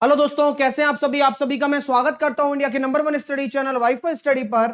Hello दोस्तों, कैसे हैं आप सभी। आप सभी का मैं स्वागत करता हूं इंडिया के number 1 study channel wifi study पर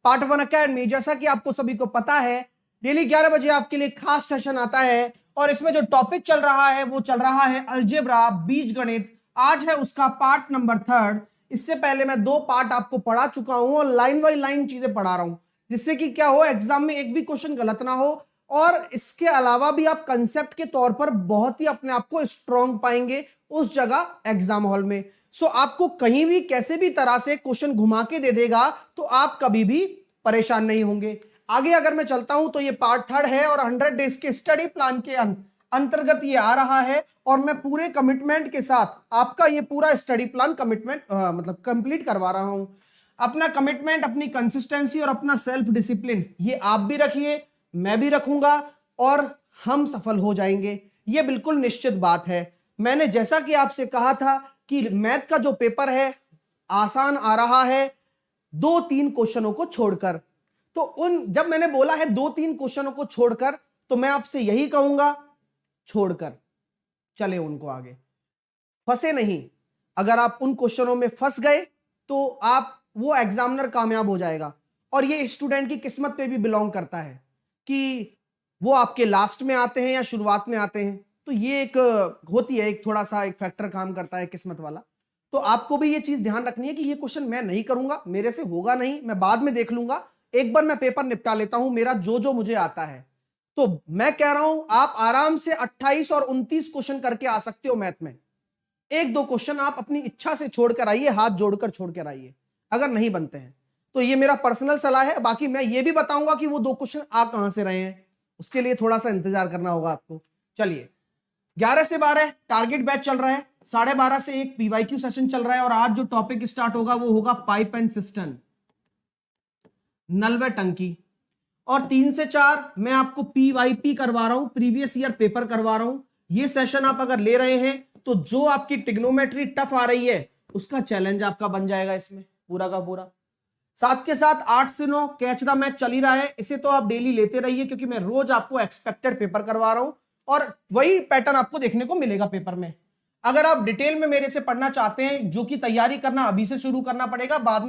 पार्ट 1 अकेडमी। जैसा कि आपको सभी को पता है, डेली 11 बजे आपके लिए खास सेशन आता है और इसमें जो टॉपिक चल रहा है वो चल रहा है अलजेब्रा, बीजगणित। आज है उसका पार्ट नंबर 3। इससे पहले मैं 2 पार्ट आपको पढ़ा चुका हूं और लाइन बाई लाइन चीजें पढ़ा रहा हूं, जिससे कि क्या हो, एग्जाम में एक भी क्वेश्चन गलत ना हो और इसके अलावा भी आप कंसेप्ट के तौर पर बहुत ही अपने आप को स्ट्रॉन्ग पाएंगे उस जगह एग्जाम हॉल में। सो आपको कहीं भी कैसे भी तरह से क्वेश्चन घुमा के दे देगा तो आप कभी भी परेशान नहीं होंगे। आगे अगर मैं चलता हूं तो ये पार्ट 3 है और 100 डेज के स्टडी प्लान के अंतर्गत ये आ रहा है और मैं पूरे कमिटमेंट के साथ आपका ये पूरा स्टडी प्लान मतलब कंप्लीट करवा रहा हूं। अपना कमिटमेंट, अपनी कंसिस्टेंसी और अपना सेल्फ डिसिप्लिन ये आप भी रखिए, मैं भी रखूंगा और हम सफल हो जाएंगे, ये बिल्कुल निश्चित बात है। मैंने जैसा कि आपसे कहा था कि मैथ का जो पेपर है आसान आ रहा है 2-3 क्वेश्चनों को छोड़कर। तो जब मैंने बोला है 2-3 क्वेश्चनों को छोड़कर, तो मैं आपसे यही कहूंगा, छोड़कर चले उनको आगे, फंसे नहीं। अगर आप उन क्वेश्चनों में फंस गए तो आप वो एग्जामिनर कामयाब हो जाएगा। और ये स्टूडेंट की किस्मत पे भी बिलोंग करता है कि वो आपके लास्ट में आते हैं या शुरुआत में आते हैं। तो ये एक होती है, एक थोड़ा सा एक फैक्टर काम करता है किस्मत वाला। तो आपको भी ये चीज ध्यान रखनी है कि ये क्वेश्चन मैं नहीं करूंगा, मेरे से होगा नहीं, मैं बाद में देख लूंगा, एक बार मैं पेपर निपटा लेता हूं, मेरा जो जो मुझे आता है। तो मैं कह रहा हूं आप आराम से 28 और 29 क्वेश्चन करके आ सकते हो मैथ में। 1-2 क्वेश्चन आप अपनी इच्छा से छोड़कर आइए, हाथ जोड़कर छोड़कर आइए अगर नहीं बनते हैं तो। ये मेरा पर्सनल सलाह है। बाकी मैं ये भी बताऊंगा कि वो 2 क्वेश्चन आ कहां से रहे हैं, उसके लिए थोड़ा सा इंतजार करना होगा आपको। चलिए, 11 से 12 टारगेट बैच चल रहा है, 12:30 से एक पीवाईक्यू सेशन चल रहा है और आज जो टॉपिक स्टार्ट होगा वो होगा पाइप एंड सिस्टम, नल व टंकी। और 3 से 4 मैं आपको पीवाईपी करवा रहा हूं, प्रीवियस ईयर पेपर करवा रहा हूं। ये सेशन आप अगर ले रहे हैं तो जो आपकी ट्रिग्नोमेट्री टफ आ रही है उसका चैलेंज आपका बन जाएगा इसमें पूरा का पूरा। साथ के साथ 8 से 9 कैच द मैच चल ही रहा है, इसे तो आप डेली लेते रहिए क्योंकि मैं रोज आपको एक्सपेक्टेड पेपर करवा रहा हूं और वही पैटर्न आपको देखने को मिलेगा पेपर में। अगर आप डिटेल में मेरे से पढ़ना चाहते हैं, जो कि तैयारी करना अभी से शुरू करना पड़ेगा, बाद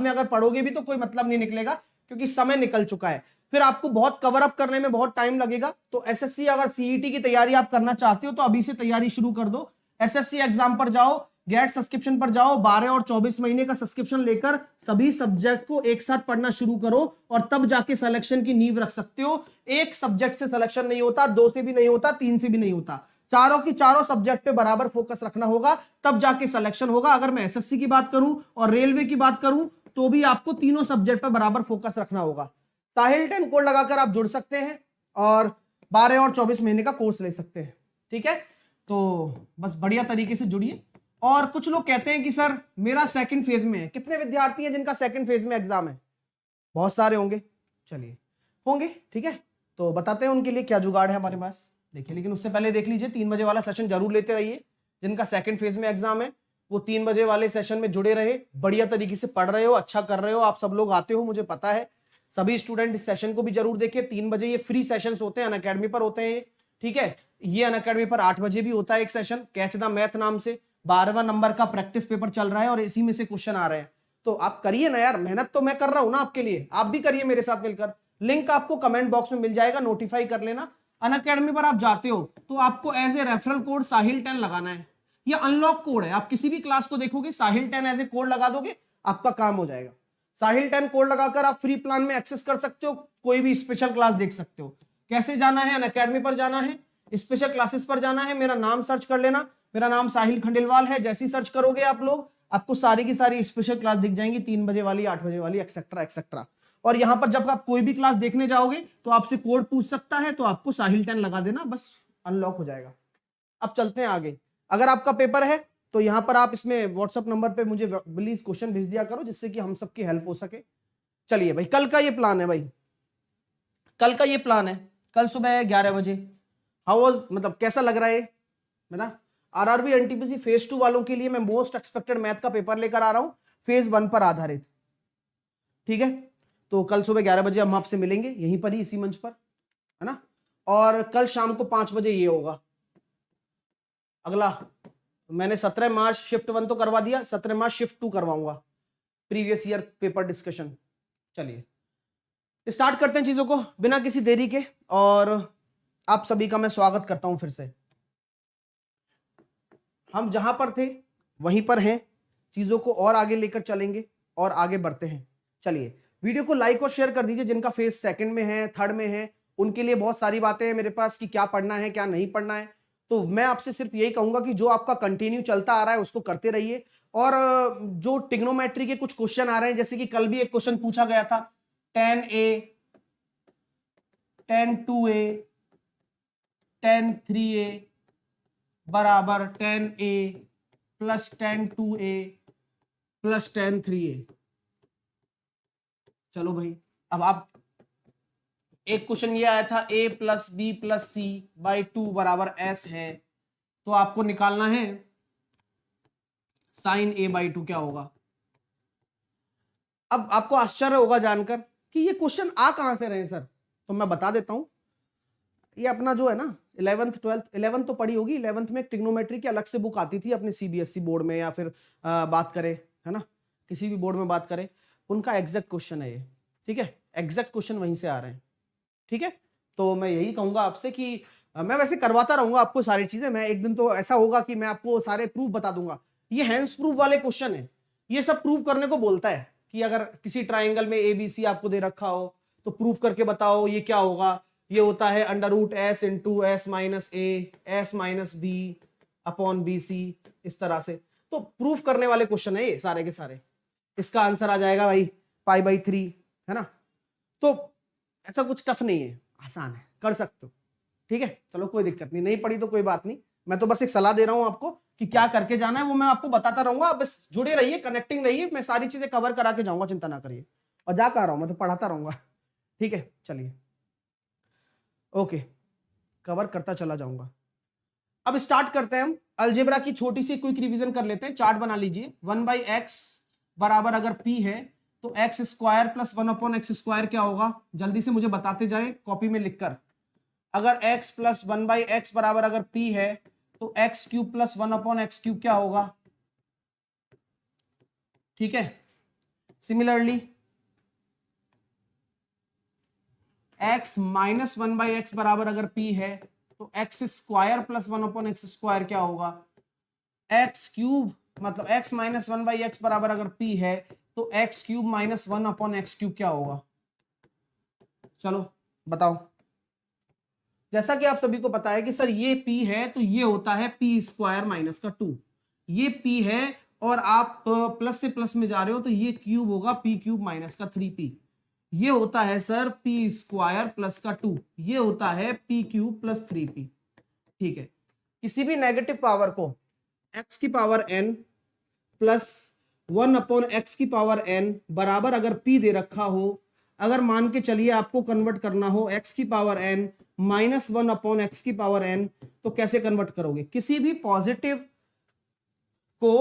में अगर पढ़ोगे भी तो कोई मतलब नहीं निकलेगा क्योंकि समय निकल चुका है, फिर आपको बहुत कवर अप करने में बहुत टाइम लगेगा। तो एसएससी अगर सीईटी की तैयारी आप करना चाहते हो तो अभी से तैयारी शुरू कर दो। एसएससी एग्जाम पर जाओ, गेट सब्सक्रिप्शन पर जाओ, 12 और 24 महीने का सब्सक्रिप्शन लेकर सभी सब्जेक्ट को एक साथ पढ़ना शुरू करो और तब जाके सिलेक्शन की नींव रख सकते हो। एक सब्जेक्ट से सिलेक्शन नहीं होता, 2 से भी नहीं होता, 3 से भी नहीं होता, चारों की चारों सब्जेक्ट पे बराबर फोकस रखना होगा, तब जाके सिलेक्शन होगा। अगर मैं एसएससी की बात करूं और रेलवे की बात करूं तो भी आपको तीनों सब्जेक्ट पर बराबर फोकस रखना होगा। साहिल 10 कोड लगाकर आप जुड़ सकते हैं और 12 और 24 महीने का कोर्स ले सकते हैं। ठीक है, तो बस बढ़िया तरीके से जुड़िए। और कुछ लोग कहते हैं कि सर मेरा सेकंड फेज में है। कितने विद्यार्थी हैं जिनका सेकंड फेज में एग्जाम है? बहुत सारे होंगे, चलिए होंगे, ठीक है। तो बताते हैं उनके लिए क्या जुगाड़ है हमारे पास, देखिए। लेकिन उससे पहले देख लीजिए, 3 बजे वाला सेशन जरूर लेते रहिए। जिनका सेकंड फेज में एग्जाम है वो 3 बजे वाले सेशन में जुड़े रहे। बढ़िया तरीके से पढ़ रहे हो, अच्छा कर रहे हो, आप सब लोग आते हो, मुझे पता है। सभी स्टूडेंट इस सेशन को भी जरूर देखिए। 3 बजे ये फ्री सेशन होते हैं, अनअकैडमी पर होते हैं, ठीक है। ये अनअकैडमी पर 8 बजे भी होता है एक सेशन, कैच द मैथ नाम से। 12वां नंबर का प्रैक्टिस पेपर चल रहा है और इसी में से क्वेश्चन आ रहे हैं। तो आप करिए ना यार, मेहनत तो मैं कर रहा हूं ना आपके लिए, आप भी करिए मेरे साथ मिलकर। लिंक आपको कमेंट बॉक्स में मिल जाएगा, नोटिफाई कर लेना। अनअकैडमी पर आप जाते हो तो आपको एज ए रेफरल कोड साहिल 10 लगाना है। ये अनलॉक कोड है, आप किसी भी क्लास को देखोगे साहिल 10 एज ए कोड लगा दोगे, आपका काम हो जाएगा। साहिल 10 कोड लगाकर आप फ्री प्लान में एक्सेस कर सकते हो, कोई भी स्पेशल क्लास देख सकते हो। कैसे जाना है? अनअकैडमी पर जाना है, स्पेशल क्लासेस पर जाना है, मेरा नाम सर्च कर लेना, मेरा नाम साहिल खंडेलवाल है। जैसे ही सर्च करोगे आप लोग, आपको सारी की सारी स्पेशल क्लास दिख जाएंगी, 3 बजे वाली, 8 बजे वाली, एक्सेट्रा एक्सेट्रा। और यहां पर जब आप कोई भी क्लास देखने जाओगे तो आपसे कोड पूछ सकता है, तो आपको साहिल 10 लगा देना, बस अनलॉक हो जाएगा। अब चलते हैं आगे। अगर आपका पेपर है तो यहां पर आप इसमें व्हाट्सएप नंबर पे मुझे प्लीज क्वेश्चन भेज दिया करो, जिससे कि हम सबकी हेल्प हो सके। चलिए भाई, कल का ये प्लान है भाई, कल का ये प्लान है। कल सुबह 11 बजे हाउ वाज, मतलब कैसा लग रहा है ना? आरआरबी एनटीपीसी फेज 2 वालों के लिए मैं मोस्ट एक्सपेक्टेड मैथ का पेपर लेकर आ रहा हूं, फेज 1 पर आधारित, ठीक है। तो कल सुबह 11 बजे हम आपसे मिलेंगे यहीं पर ही, इसी मंच पर, है ना। और कल शाम को 5 बजे ये होगा अगला मैंने 17 मार्च शिफ्ट 1 तो करवा दिया, 17 मार्च शिफ्ट 2 करवाऊंगा, प्रीवियस ईयर पेपर डिस्कशन। चलिए स्टार्ट करते हैं चीजों को बिना किसी देरी के, और आप सभी का मैं स्वागत करता हूं फिर से। हम जहां पर थे वहीं पर हैं, चीजों को और आगे लेकर चलेंगे और आगे बढ़ते हैं। चलिए वीडियो को लाइक और शेयर कर दीजिए, जिनका फेस सेकंड में है, थर्ड में है, उनके लिए बहुत सारी बातें हैं मेरे पास कि क्या पढ़ना है क्या नहीं पढ़ना है। तो मैं आपसे सिर्फ यही कहूंगा कि जो आपका कंटिन्यू चलता आ रहा है उसको करते रहिए, और जो ट्रिग्नोमेट्री के कुछ क्वेश्चन आ रहे हैं, जैसे कि कल भी एक क्वेश्चन पूछा गया था, tan A, tan 2A, tan 3A बराबर tan A plus tan 2A plus tan 3A। चलो भाई, अब आप, एक क्वेश्चन ये आया था A plus B plus C by 2 बराबर S है, तो आपको निकालना है साइन A बाई 2 क्या होगा। अब आपको आश्चर्य होगा जानकर कि ये क्वेश्चन आ कहां से रहे सर, तो मैं बता देता हूं। ये अपना जो है ना 11th 12th 11th तो पढ़ी होगी, 11th में ट्रिग्नोमेट्री की अलग से बुक आती थी अपने सीबीएसई बोर्ड में, या फिर बात करें है ना किसी भी बोर्ड में बात करें, उनका एग्जैक्ट क्वेश्चन है ये, ठीक है, एग्जैक्ट क्वेश्चन वहीं से आ रहे हैं, ठीक है। तो मैं यही कहूंगा आपसे कि मैं वैसे करवाता रहूंगा आपको सारी चीजें, मैं एक दिन तो ऐसा होगा कि मैं आपको सारे प्रूफ बता दूंगा। ये हैंड्स प्रूफ वाले क्वेश्चन है, ये सब प्रूफ करने को बोलता है कि अगर किसी ट्राइंगल में ABC आपको दे रखा हो तो प्रूफ करके बताओ ये क्या होगा। ये होता है under root S into S minus A S minus B upon BC, इस तरह से। तो प्रूफ करने वाले क्वेश्चन है ये सारे के सारे। इसका आंसर आ जाएगा भाई π/3, है ना। तो ऐसा कुछ टफ नहीं है, आसान है, कर सकते हो, ठीक है। चलो कोई दिक्कत नहीं, नहीं पढ़ी तो कोई बात नहीं, मैं तो बस एक सलाह दे रहा हूं आपको कि क्या करके जाना है वो मैं आपको बताता रहूंगा। आप बस जुड़े रहिए, कनेक्टिंग रहिए, मैं सारी चीजें कवर करा के जाऊंगा, चिंता ना करिए। और जा कर रहा हूं मैं तो पढ़ाता रहूंगा, ठीक है। चलिए ओके, कवर करता चला जाऊंगा। अब स्टार्ट करते हैं हम अलजेब्रा की छोटी सी क्विक रिवीजन कर लेते हैं। चार्ट बना लीजिए, 1/x बराबर अगर p है तो एक्स स्क्वायर प्लस 1/x² क्या होगा, जल्दी से मुझे बताते जाए कॉपी में लिखकर। अगर x प्लस 1/x बराबर अगर p है तो x³ प्लस 1/x³ क्या होगा, ठीक है। सिमिलरली x माइनस 1/x बराबर अगर p है तो एक्स स्क्वायर प्लस 1/x² क्या होगा, x³ मतलब x माइनस 1/x बराबर अगर p है तो x³ माइनस 1/x³ क्या होगा। चलो बताओ। जैसा कि आप सभी को पता है कि सर ये p है तो ये होता है p² माइनस का 2, ये p है और आप प्लस से प्लस में जा रहे हो तो ये क्यूब होगा p³ माइनस का 3p। ये होता है सर p² प्लस का 2, ये होता है p³ प्लस 3p, ठीक है। किसी भी नेगेटिव पावर को x की पावर n प्लस 1/x की पावर n बराबर अगर p दे रखा हो, अगर मान के चलिए आपको कन्वर्ट करना हो x की पावर n माइनस 1/x की पावर n, तो कैसे कन्वर्ट करोगे। किसी भी पॉजिटिव को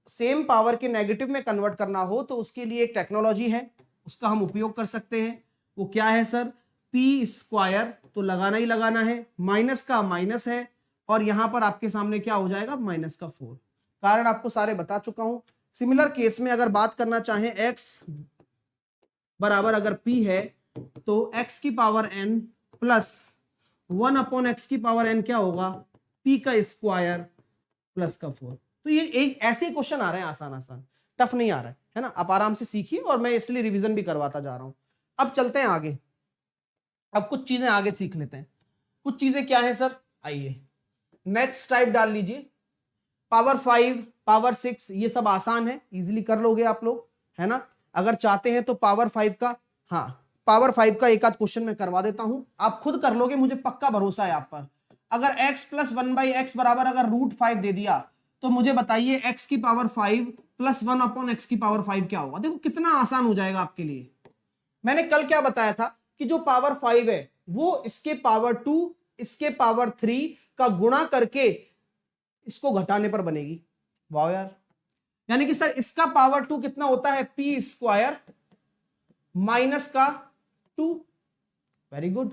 सेम पावर के नेगेटिव में कन्वर्ट करना हो तो उसके लिए एक टेक्नोलॉजी है, उसका हम उपयोग कर सकते हैं। वो क्या है सर, p², तो लगाना ही लगाना है, माइनस का माइनस है और यहां पर आपके सामने क्या हो जाएगा, माइनस का 4। कारण आपको सारे बता चुका हूं। सिमिलर केस में अगर बात करना चाहें x बराबर अगर p है तो x की पावर n प्लस 1/x की पावर n क्या होगा, p का स्क्वायर प्लस का 4। तो ये एक ऐसे क्वेश्चन आ रहे हैं आसान आसान, टफ नहीं आ रहा है ना। आप आराम से सीखिए और मैं इसलिए रिवीजन भी करवाता जा रहा हूं। अब चलते हैं आगे, अब कुछ चीजें आगे सीख लेते हैं। कुछ चीजें क्या है सर, आइए नेक्स्ट टाइप डाल लीजिए। पावर 5 पावर 6 ये सब आसान है, इजीली कर लोगे आप लोग, है ना। अगर चाहते हैं तो पावर 5 का, हाँ पावर 5 का एक आध क्वेश्चन मैं करवा देता हूं, आप खुद कर लोगे, मुझे पक्का भरोसा है आप पर। अगर x प्लस 1/x बराबर अगर √5 दे दिया तो मुझे बताइए x की पावर 5 प्लस 1/x की पावर 5 क्या होगा। देखो कितना आसान हो जाएगा आपके लिए। मैंने कल क्या बताया था कि जो पावर 5 है वो इसके पावर 2 इसके पावर 3 का गुणा करके इसको घटाने पर बनेगी। वाह यार, यानी कि सर इसका पावर 2 कितना होता है, p² माइनस का 2। वेरी गुड,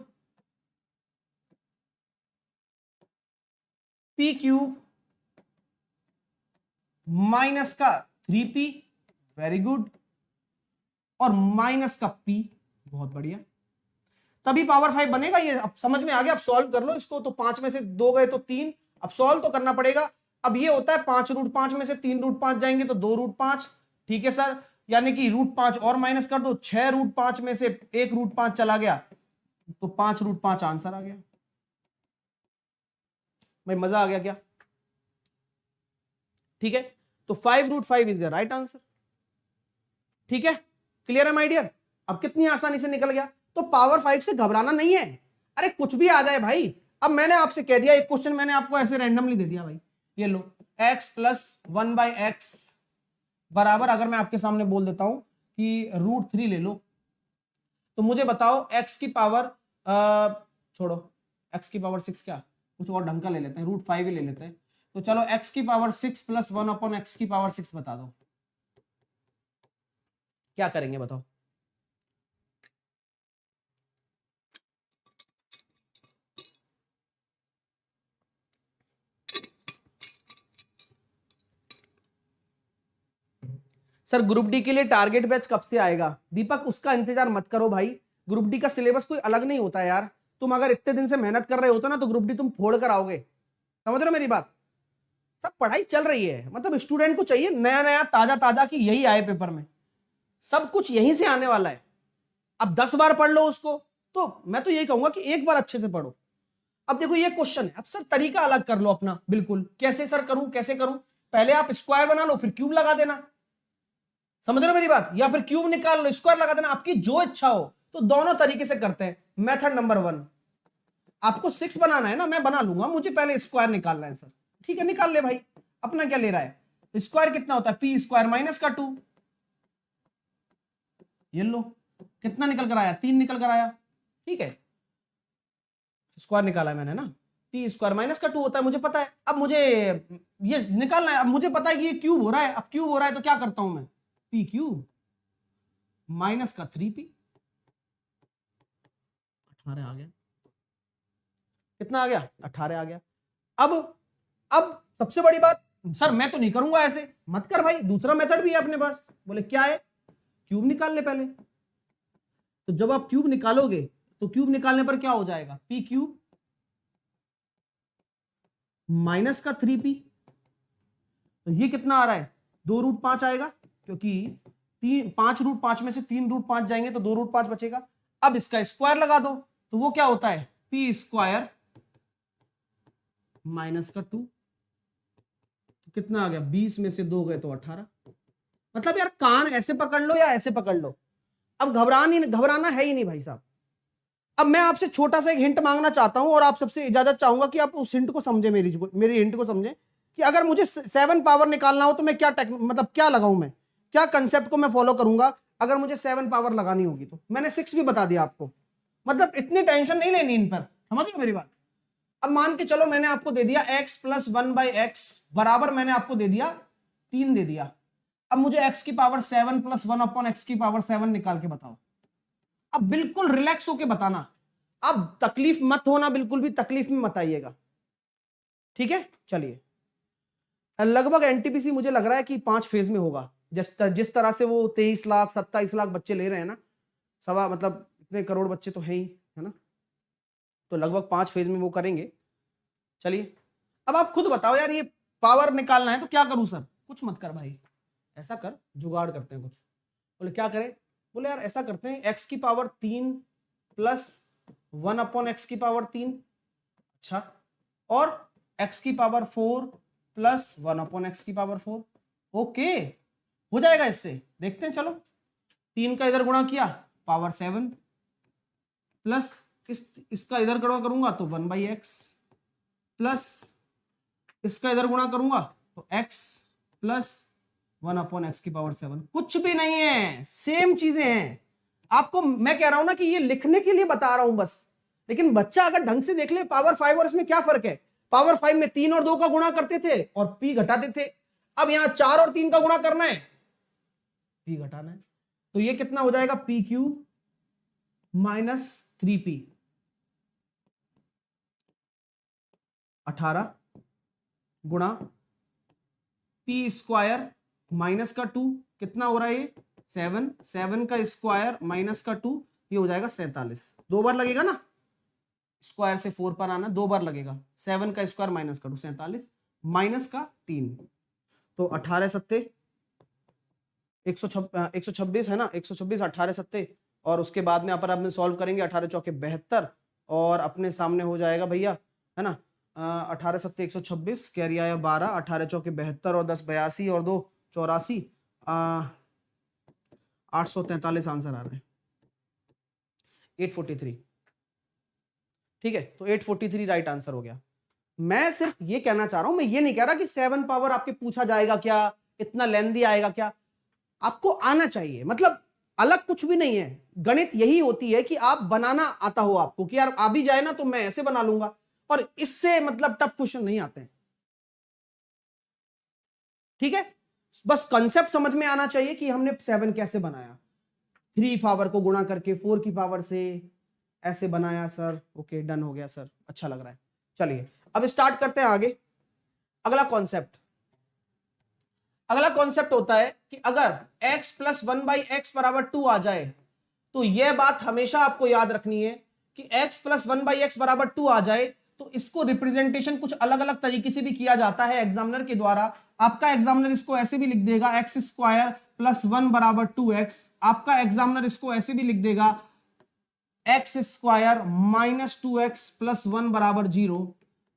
p³ माइनस का 3p, वेरी गुड, और माइनस का p, बहुत बढ़िया, तभी पावर 5 बनेगा ये। अब समझ में आ गया, अब सॉल्व कर लो इसको। तो 5 में से 2 गए तो 3, अब सॉल्व तो करना पड़ेगा। अब ये होता है 5 √5 में से 3 √5 जाएंगे तो 2 √5, ठीक है सर, यानी कि √5 और माइनस कर दो, 6 √5 में से 1 √5 चला गया तो 5 √5 आंसर आ गया। भाई मजा आ गया क्या? ठीक है, तो 5 √5 इज द राइट आंसर। ठीक है, क्लियर है माय डियर? अब कितनी आसानी से निकल गया। तो पावर 5 से घबराना नहीं है, अरे कुछ भी आ जाए भाई। अब मैंने आपसे कह दिया, एक क्वेश्चन मैंने आपको ऐसे रैंडमली दे दिया भाई, ये लो x + 1/x बराबर, अगर मैं आपके सामने बोल देता हूं कि √3 ले लो, तो मुझे बताओ x की पावर, छोड़ो x की पावर 6, क्या कुछ और ढंग का ले लेते हैं, √5 ही ले लेते हैं। तो चलो x की पावर 6 + 1/x की पावर 6 बता दो, क्या करेंगे बताओ। सर ग्रुप डी के लिए टारगेट बैच कब से आएगा? दीपक उसका इंतजार मत करो भाई, ग्रुप डी का सिलेबस कोई अलग नहीं होता यार। तुम अगर इतने दिन से मेहनत कर रहे होते ना तो ग्रुप डी तुम फोड़ कर आओगे, समझ रहे हो मेरी बात? सब पढ़ाई चल रही है, मतलब स्टूडेंट को चाहिए नया नया ताजा ताजा कि यही आए पेपर में, सब कुछ यहीं से आने वाला है। अब 10 बार पढ़ लो उसको, तो मैं तो यही कहूंगा कि एक बार अच्छे से पढ़ो। अब देखो ये क्वेश्चन है, अब सर तरीका अलग कर लो अपना, बिल्कुल कैसे सर करूं, कैसे करूं? पहले आप स्क्वायर बना लो, फिर क्यूब लगा देना, समझ रहे हो मेरी बात? या फिर क्यूब निकाल लो, स्क्वायर लगा देना, आपकी जो इच्छा हो। तो दोनों तरीके से करते हैं। मेथड नंबर 1, आपको 6 बनाना है ना, मैं बना लूंगा, मुझे पहले स्क्वायर निकालना है सर। ठीक है, निकाल ले भाई, अपना क्या ले रहा है। तो स्क्वायर कितना होता है, p² - का 2, ये लो, कितना निकल कर आया, 3 निकल कर आया। ठीक है, स्क्वायर निकाला है मैंने ना, p² - का 2 होता है, मुझे पता है। अब मुझे ये निकालना है, अब मुझे पता है कि ये क्यूब हो रहा है। अब क्यूब हो रहा है तो क्या करता हूं मैं, p³ - 3p, 18 आ गया, कितना आ गया, 18 आ गया। अब सबसे बड़ी बात, सर मैं तो नहीं करूंगा ऐसे, मत कर भाई, दूसरा मेथड भी है अपने पास। बोले क्या है, क्यूब निकाल ले पहले। तो जब आप क्यूब निकालोगे तो क्यूब निकालने पर क्या हो जाएगा, p³ - 3p, तो ये कितना आ रहा है, 2 √5 आएगा, क्योंकि 5 √5 में से 3 √5 जाएंगे तो 2 √5 बचेगा। अब इसका स्क्वायर लगा दो, तो वो क्या होता है, p² - 2, तो कितना आ गया, 20 में से 2 गए तो 18। मतलब यार कान ऐसे पकड़ लो या ऐसे पकड़ लो, अब घबराना है ही नहीं भाई साहब। अब मैं आपसे छोटा सा एक हिंट मांगना चाहता हूं और आप सबसे इजाजत चाहूंगा कि आप उस हिंट को समझे, मेरी हिंट को समझे, कि अगर मुझे 7 पावर निकालना हो तो मैं क्या मतलब क्या लगाऊं, मैं क्या कंसेप्ट को मैं फॉलो करूंगा अगर मुझे 7 पावर लगानी होगी। तो मैंने 6 भी बता दिया आपको, मतलब इतनी टेंशन नहीं लेनी इन पर, समझ लो मेरी बात। अब मान के चलो मैंने आपको दे दिया x + 1/x बराबर, मैंने आपको दे दिया 3 दे दिया। अब मुझे x की पावर 7 + 1/x की पावर 7 निकाल के बताओ। अब बिल्कुल रिलैक्स होके बताना, अब तकलीफ मत होना, बिल्कुल भी तकलीफ में मत आइएगा, ठीक है? चलिए, लगभग एनटीपीसी मुझे लग रहा है कि 5 फेज में होगा, जिस तरह से वो 23 लाख 27 लाख बच्चे ले रहे हैं ना, सवा मतलब इतने करोड़ बच्चे तो हैं ही, है ना, तो लगभग 5 फेज में वो करेंगे। चलिए, अब आप खुद बताओ यार, ये पावर निकालना है तो क्या करूं सर? कुछ मत कर भाई, ऐसा कर, जुगाड़ करते हैं कुछ। बोले क्या करें? बोले यार ऐसा करते हैं, x की पावर 3 + 1/x की पावर 3, अच्छा, और x की पावर 4 + 1/x की पावर 4, ओके, हो जाएगा इससे, देखते हैं। चलो, 3 का इधर गुणा किया, पावर 7, प्लस इसका इधर गुणा करूंगा तो 1/x, प्लस इसका इधर गुणा करूंगा तो x + 1/x की पावर 7। कुछ भी नहीं है, सेम चीजें हैं। आपको मैं कह रहा हूं ना कि ये लिखने के लिए बता रहा हूं बस, लेकिन बच्चा अगर ढंग से देख ले, पावर 5 और इसमें क्या फर्क है। पावर 5 में 3 और 2 का गुणा करते थे और p घटाते थे, अब यहां 4 और 3 का गुणा करना है, p घटाना है। तो ये कितना हो जाएगा, p³ - 3p, 18 गुणा पी स्क्वायर माइनस का 2 कितना हो रहा है ये 7, 7 का स्क्वायर माइनस का 2 ये हो जाएगा 47। 2 बार लगेगा ना, स्क्वायर से 4 पर आना 2 बार लगेगा। 7 का स्क्वायर माइनस का 2 47 माइनस का 3 तो 18 सत्ते 126 है ना, 126 18 सत्ते और उसके बाद में यहाँ पर आपने सॉल्व करेंगे 18 चौके 72 और अपने सामने हो जाएगा भैया है ना 18 सत्ते 126 कैरी आया 12 18 चौके 72 और 10 82 और 2 84 843 आंसर आ रहा है 843। ठीक है तो 843 राइट आंसर हो गया। मैं सिर्फ ये कहना चाह रहा हूं, मैं ये नहीं कह रहा कि 7 पावर आपके पूछा जाएगा क्या, इतना लेंदी आएगा क्या, आपको आना चाहिए। मतलब अलग कुछ भी नहीं है, गणित यही होती है कि आप बनाना आता हो आपको कि यार आ भी जाए ना तो मैं ऐसे बना लूंगा, और इससे मतलब टफ क्वेश्चन नहीं आते हैं। ठीक है बस कंसेप्ट समझ में आना चाहिए कि हमने 7 कैसे बनाया, 3 पावर को गुणा करके 4 की पावर से ऐसे बनाया सर। ओके डन हो गया सर, अच्छा लग रहा है। चलिए अब स्टार्ट करते हैं आगे। अगला कॉन्सेप्ट होता है कि अगर x प्लस 1/x बराबर 2 आ जाए तो यह बात हमेशा आपको याद रखनी है कि x प्लस 1/x बराबर 2 आ जाए तो इसको रिप्रेजेंटेशन कुछ अलग अलग तरीके से भी किया जाता है एग्जामिनर के द्वारा। आपका एग्जामिनर इसको ऐसे भी लिख देगा x स्क्वायर प्लस 1 बराबर 2x, आपका एग्जामिनर इसको ऐसे भी लिख देगा x square minus 2x plus 1 बराबर 0।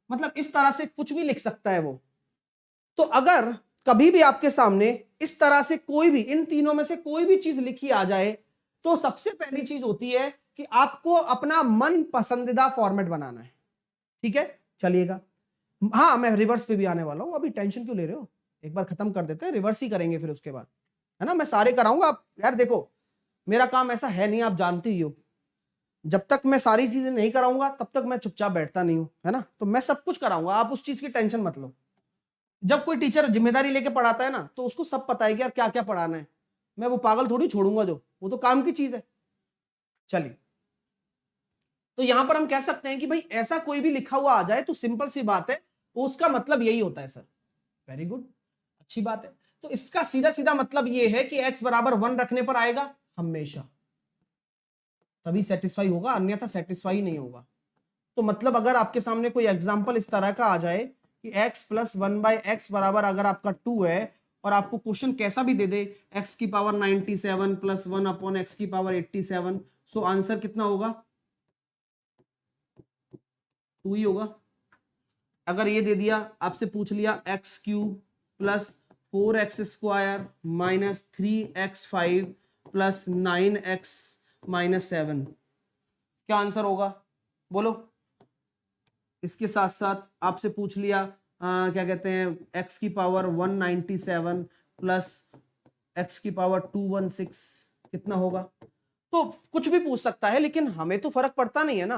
मतलब इस तरह से कुछ भी लिख सकता है वो। तो अगर कभी भी आपके सामने इस तरह से कोई भी इन तीनों में से कोई भी चीज लिखी आ जाए तो सबसे पहली चीज होती है कि आपको अपना मन पसंदीदा फॉर्मेट बनाना है। ठीक है चलिएगा, हाँ मैं रिवर्स पे भी आने वाला हूं, अभी टेंशन क्यों ले रहे हो, एक बार खत्म कर देते हैं, रिवर्स ही करेंगे फिर उसके बाद, है ना। मैं सारे कराऊंगा, आप यार देखो मेरा काम ऐसा है नहीं, आप जानते ही हो, जब तक मैं सारी चीजें नहीं कराऊंगा तब तक मैं चुपचाप बैठता नहीं हूं, है ना। तो मैं सब कुछ कराऊंगा, आप उस चीज की टेंशन मत लो। जब कोई टीचर जिम्मेदारी लेके पढ़ाता है ना तो उसको सब पता है कि यार क्या क्या पढ़ाना है, मैं वो पागल थोड़ी छोड़ूंगा, जो वो तो काम की चीज है। चलिए तो यहां पर हम कह सकते हैं कि भाई ऐसा कोई भी लिखा हुआ आ जाए तो सिंपल सी बात है उसका मतलब यही होता है सर। वेरी गुड, अच्छी बात है। तो इसका सीधा सीधा मतलब यह है कि x बराबर 1 रखने पर आएगा हमेशा, तभी सेटिस्फाई होगा, अन्यथा सेटिस्फाई नहीं होगा। तो मतलब अगर आपके सामने कोई एग्जांपल इस तरह का आ जाए कि x प्लस 1/x बराबर अगर आपका 2 है और आपको क्वेश्चन कैसा भी दे दे x की पावर 97 प्लस 1 अपॉन x की पावर 87, सो आंसर कितना होगा 2 ही होगा। अगर ये दे दिया आपसे पूछ लिया x cube plus 4x square minus 3x5 plus 9x minus 7, क्या आंसर होगा बोलो। इसके साथ साथ आपसे पूछ लिया क्या कहते हैं x की पावर 197 प्लस x की पावर 216 कितना होगा। तो कुछ भी पूछ सकता है, लेकिन हमें तो फर्क पड़ता नहीं है ना,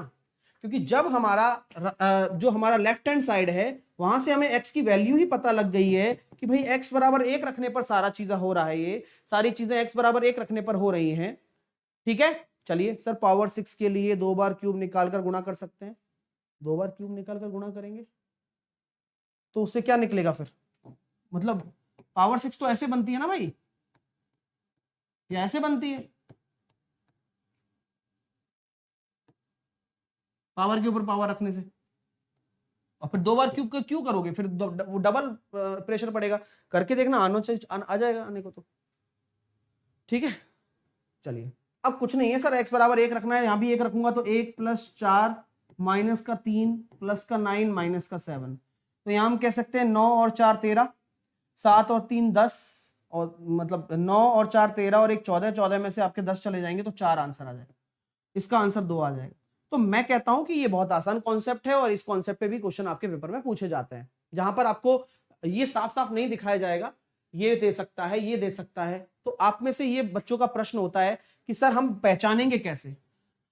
क्योंकि जब हमारा जो हमारा लेफ्ट हैंड साइड है वहां से हमें x की वैल्यू ही पता लग गई है कि भाई x बराबर 1 रखने पर सारा चीजें हो रहा है, ये सारी चीजें x बराबर 1 रखने पर हो रही हैं। ठीक है चलिए सर पावर 6 के लिए 2 बार क्यूब निकालकर गुणा कर सकते हैं, 2 बार क्यूब निकालकर गुणा करेंगे तो उससे क्या निकलेगा फिर, मतलब पावर 6 तो ऐसे बनती है ना भाई, या ऐसे बनती है, पावर के ऊपर पावर रखने से। और फिर 2 बार क्यूब क्यों करोगे, फिर वो डबल प्रेशर पड़ेगा, करके देखना आना चाहिए, आ जाएगा आने को तो। ठीक है चलिए अब कुछ नहीं है सर, x बराबर 1 रखना है, यहां भी 1 रखूंगा तो 1 प्लस 4 माइनस का 3 प्लस का 9 माइनस का 7, तो यहां हम कह सकते हैं 9 और 4 13, 7 और 3 10, और मतलब 9 और 4 13 और 1 14, 14 में से आपके 10 चले जाएंगे तो 4 आंसर आ जाएगा, इसका आंसर 2 आ जाएगा। तो मैं कहता हूं कि ये बहुत आसान कॉन्सेप्ट है और इस कॉन्सेप्ट पे भी क्वेश्चन आपके पेपर में पूछे जाते हैं, जहां पर आपको ये साफ साफ नहीं दिखाया जाएगा ये दे सकता है ये दे सकता है। तो आप में से ये बच्चों का प्रश्न होता है कि सर हम पहचानेंगे कैसे,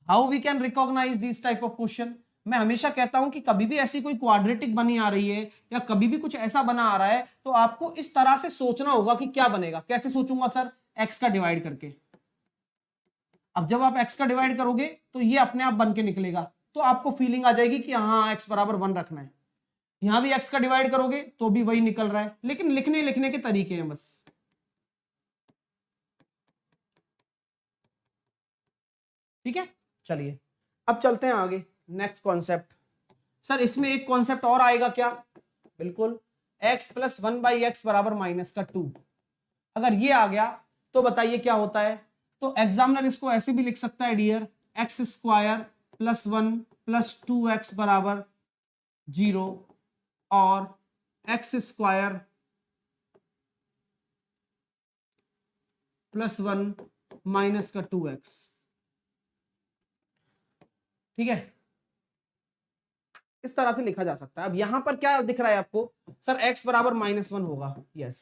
how we can recognise this type of question. मैं हमेशा कहता हूं कि कभी भी ऐसी कोई क्वाड्रेटिक बनी आ रही है या कभी भी कुछ ऐसा बना आ रहा है तो आपको इस तरह से सोचना होगा कि क्या बनेगा। कैसे सोचूंगा सर, एक्स का डिवाइड करके। अब जब आप एक्स का डिवाइड करोगे तो ये अपने आप बन के निकलेगा, तो आपको फीलिंग आ जाएगी कि हाँ एक्स बराबर 1 रखना है। यहां भी x का डिवाइड करोगे तो भी वही निकल रहा है, लेकिन लिखने के तरीके हैं बस। ठीक है, चलिए अब चलते हैं आगे नेक्स्ट कॉन्सेप्ट। सर इसमें एक कॉन्सेप्ट और आएगा क्या? बिल्कुल, x प्लस 1/x बराबर -2। अगर ये आ गया तो बताइए क्या होता है। तो एग्जामिनर इसको ऐसे भी लिख सकता है डियर, x² + 1 + 2x बराबर 0 और x² + 1 - 2x। ठीक है, इस तरह से लिखा जा सकता है। अब यहां पर क्या दिख रहा है आपको? सर x बराबर -1 होगा। यस,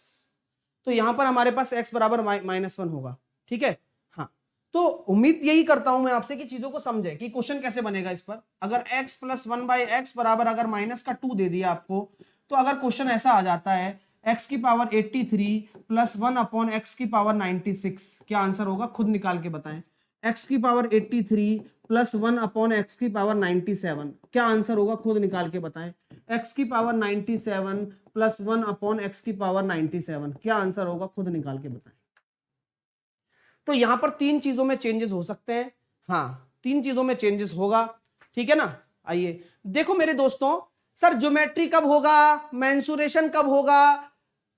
तो यहां पर हमारे पास x बराबर -1 होगा। ठीक है, हाँ, तो उम्मीद यही करता हूं मैं आपसे कि चीजों को समझे कि क्वेश्चन कैसे बनेगा इस पर। अगर x प्लस 1/x बराबर अगर -2 दे दिया आपको, तो अगर क्वेश्चन ऐसा आ जाता है x की पावर 83 + 1/x की पावर 96, क्या आंसर होगा? खुद निकाल के बताएं। x की पावर 83 + 1/x की पावर 97, क्या आंसर होगा? खुद निकाल के बताएं। x की पावर 97 + 1/x की पावर 97, क्या आंसर होगा? खुद निकाल के बताएं। तो यहां पर तीन चीजों में चेंजेस हो सकते हैं। हाँ, तीन चीजों में चेंजेस होगा। ठीक है ना, आइए देखो मेरे दोस्तों, सर ज्योमेट्री कब होगा, मेंसुरेशन कब होगा,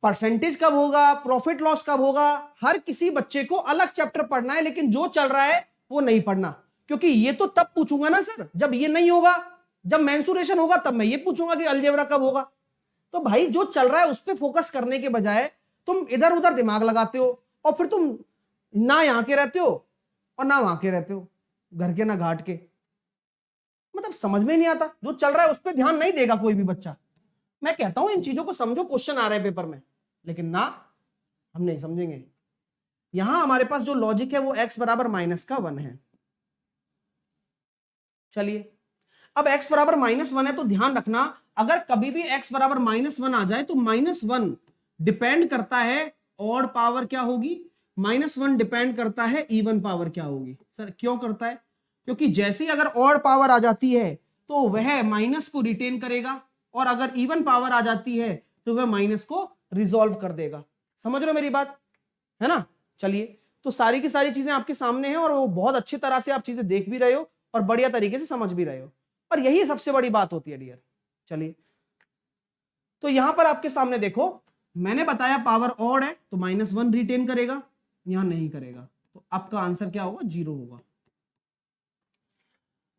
परसेंटेज कब होगा, प्रॉफिट लॉस कब होगा, हर किसी बच्चे को अलग चैप्टर पढ़ना है, लेकिन जो चल रहा है वो नहीं पढ़ना, क्योंकि ये तो तब पूछूंगा ना सर जब ये नहीं होगा। जब मेंसुरेशन होगा तब मैं ये पूछूंगा कि अलजेब्रा कब होगा। तो भाई जो चल रहा है उस पर फोकस करने के बजाय तुम इधर उधर दिमाग लगाते हो, और फिर तुम ना यहां के रहते हो और ना वहां के रहते हो, घर के ना घाट के। मतलब समझ में नहीं आता, जो चल रहा है उस पर ध्यान नहीं देगा कोई भी बच्चा। मैं कहता हूं इन चीजों को समझो, क्वेश्चन आ रहे हैं पेपर में, लेकिन ना, हम नहीं समझेंगे। यहां हमारे पास जो लॉजिक है वो x बराबर -1 है। चलिए, अब x बराबर -1 है तो ध्यान रखना, अगर कभी भी x बराबर -1 आ जाए तो -1 डिपेंड करता है ऑड पावर क्या होगी, -1 डिपेंड करता है इवन पावर क्या होगी। सर क्यों करता है? क्योंकि जैसे ही अगर ऑड पावर आ जाती है तो वह माइनस को रिटेन करेगा, और अगर इवन पावर आ जाती है तो वह माइनस को रिजॉल्व कर देगा। समझ रहे हो मेरी बात, है ना? चलिए, तो सारी की सारी चीजें आपके सामने हैं, और वो बहुत अच्छी तरह से आप चीजें देख भी रहे हो और बढ़िया तरीके से समझ भी रहे हो, और यही सबसे बड़ी बात होती है डियर। चलिए, तो यहां पर आपके सामने देखो, मैंने बताया पावर ऑड है तो -1 रिटेन करेगा, यहां नहीं करेगा, तो आपका आंसर क्या होगा? 0 होगा।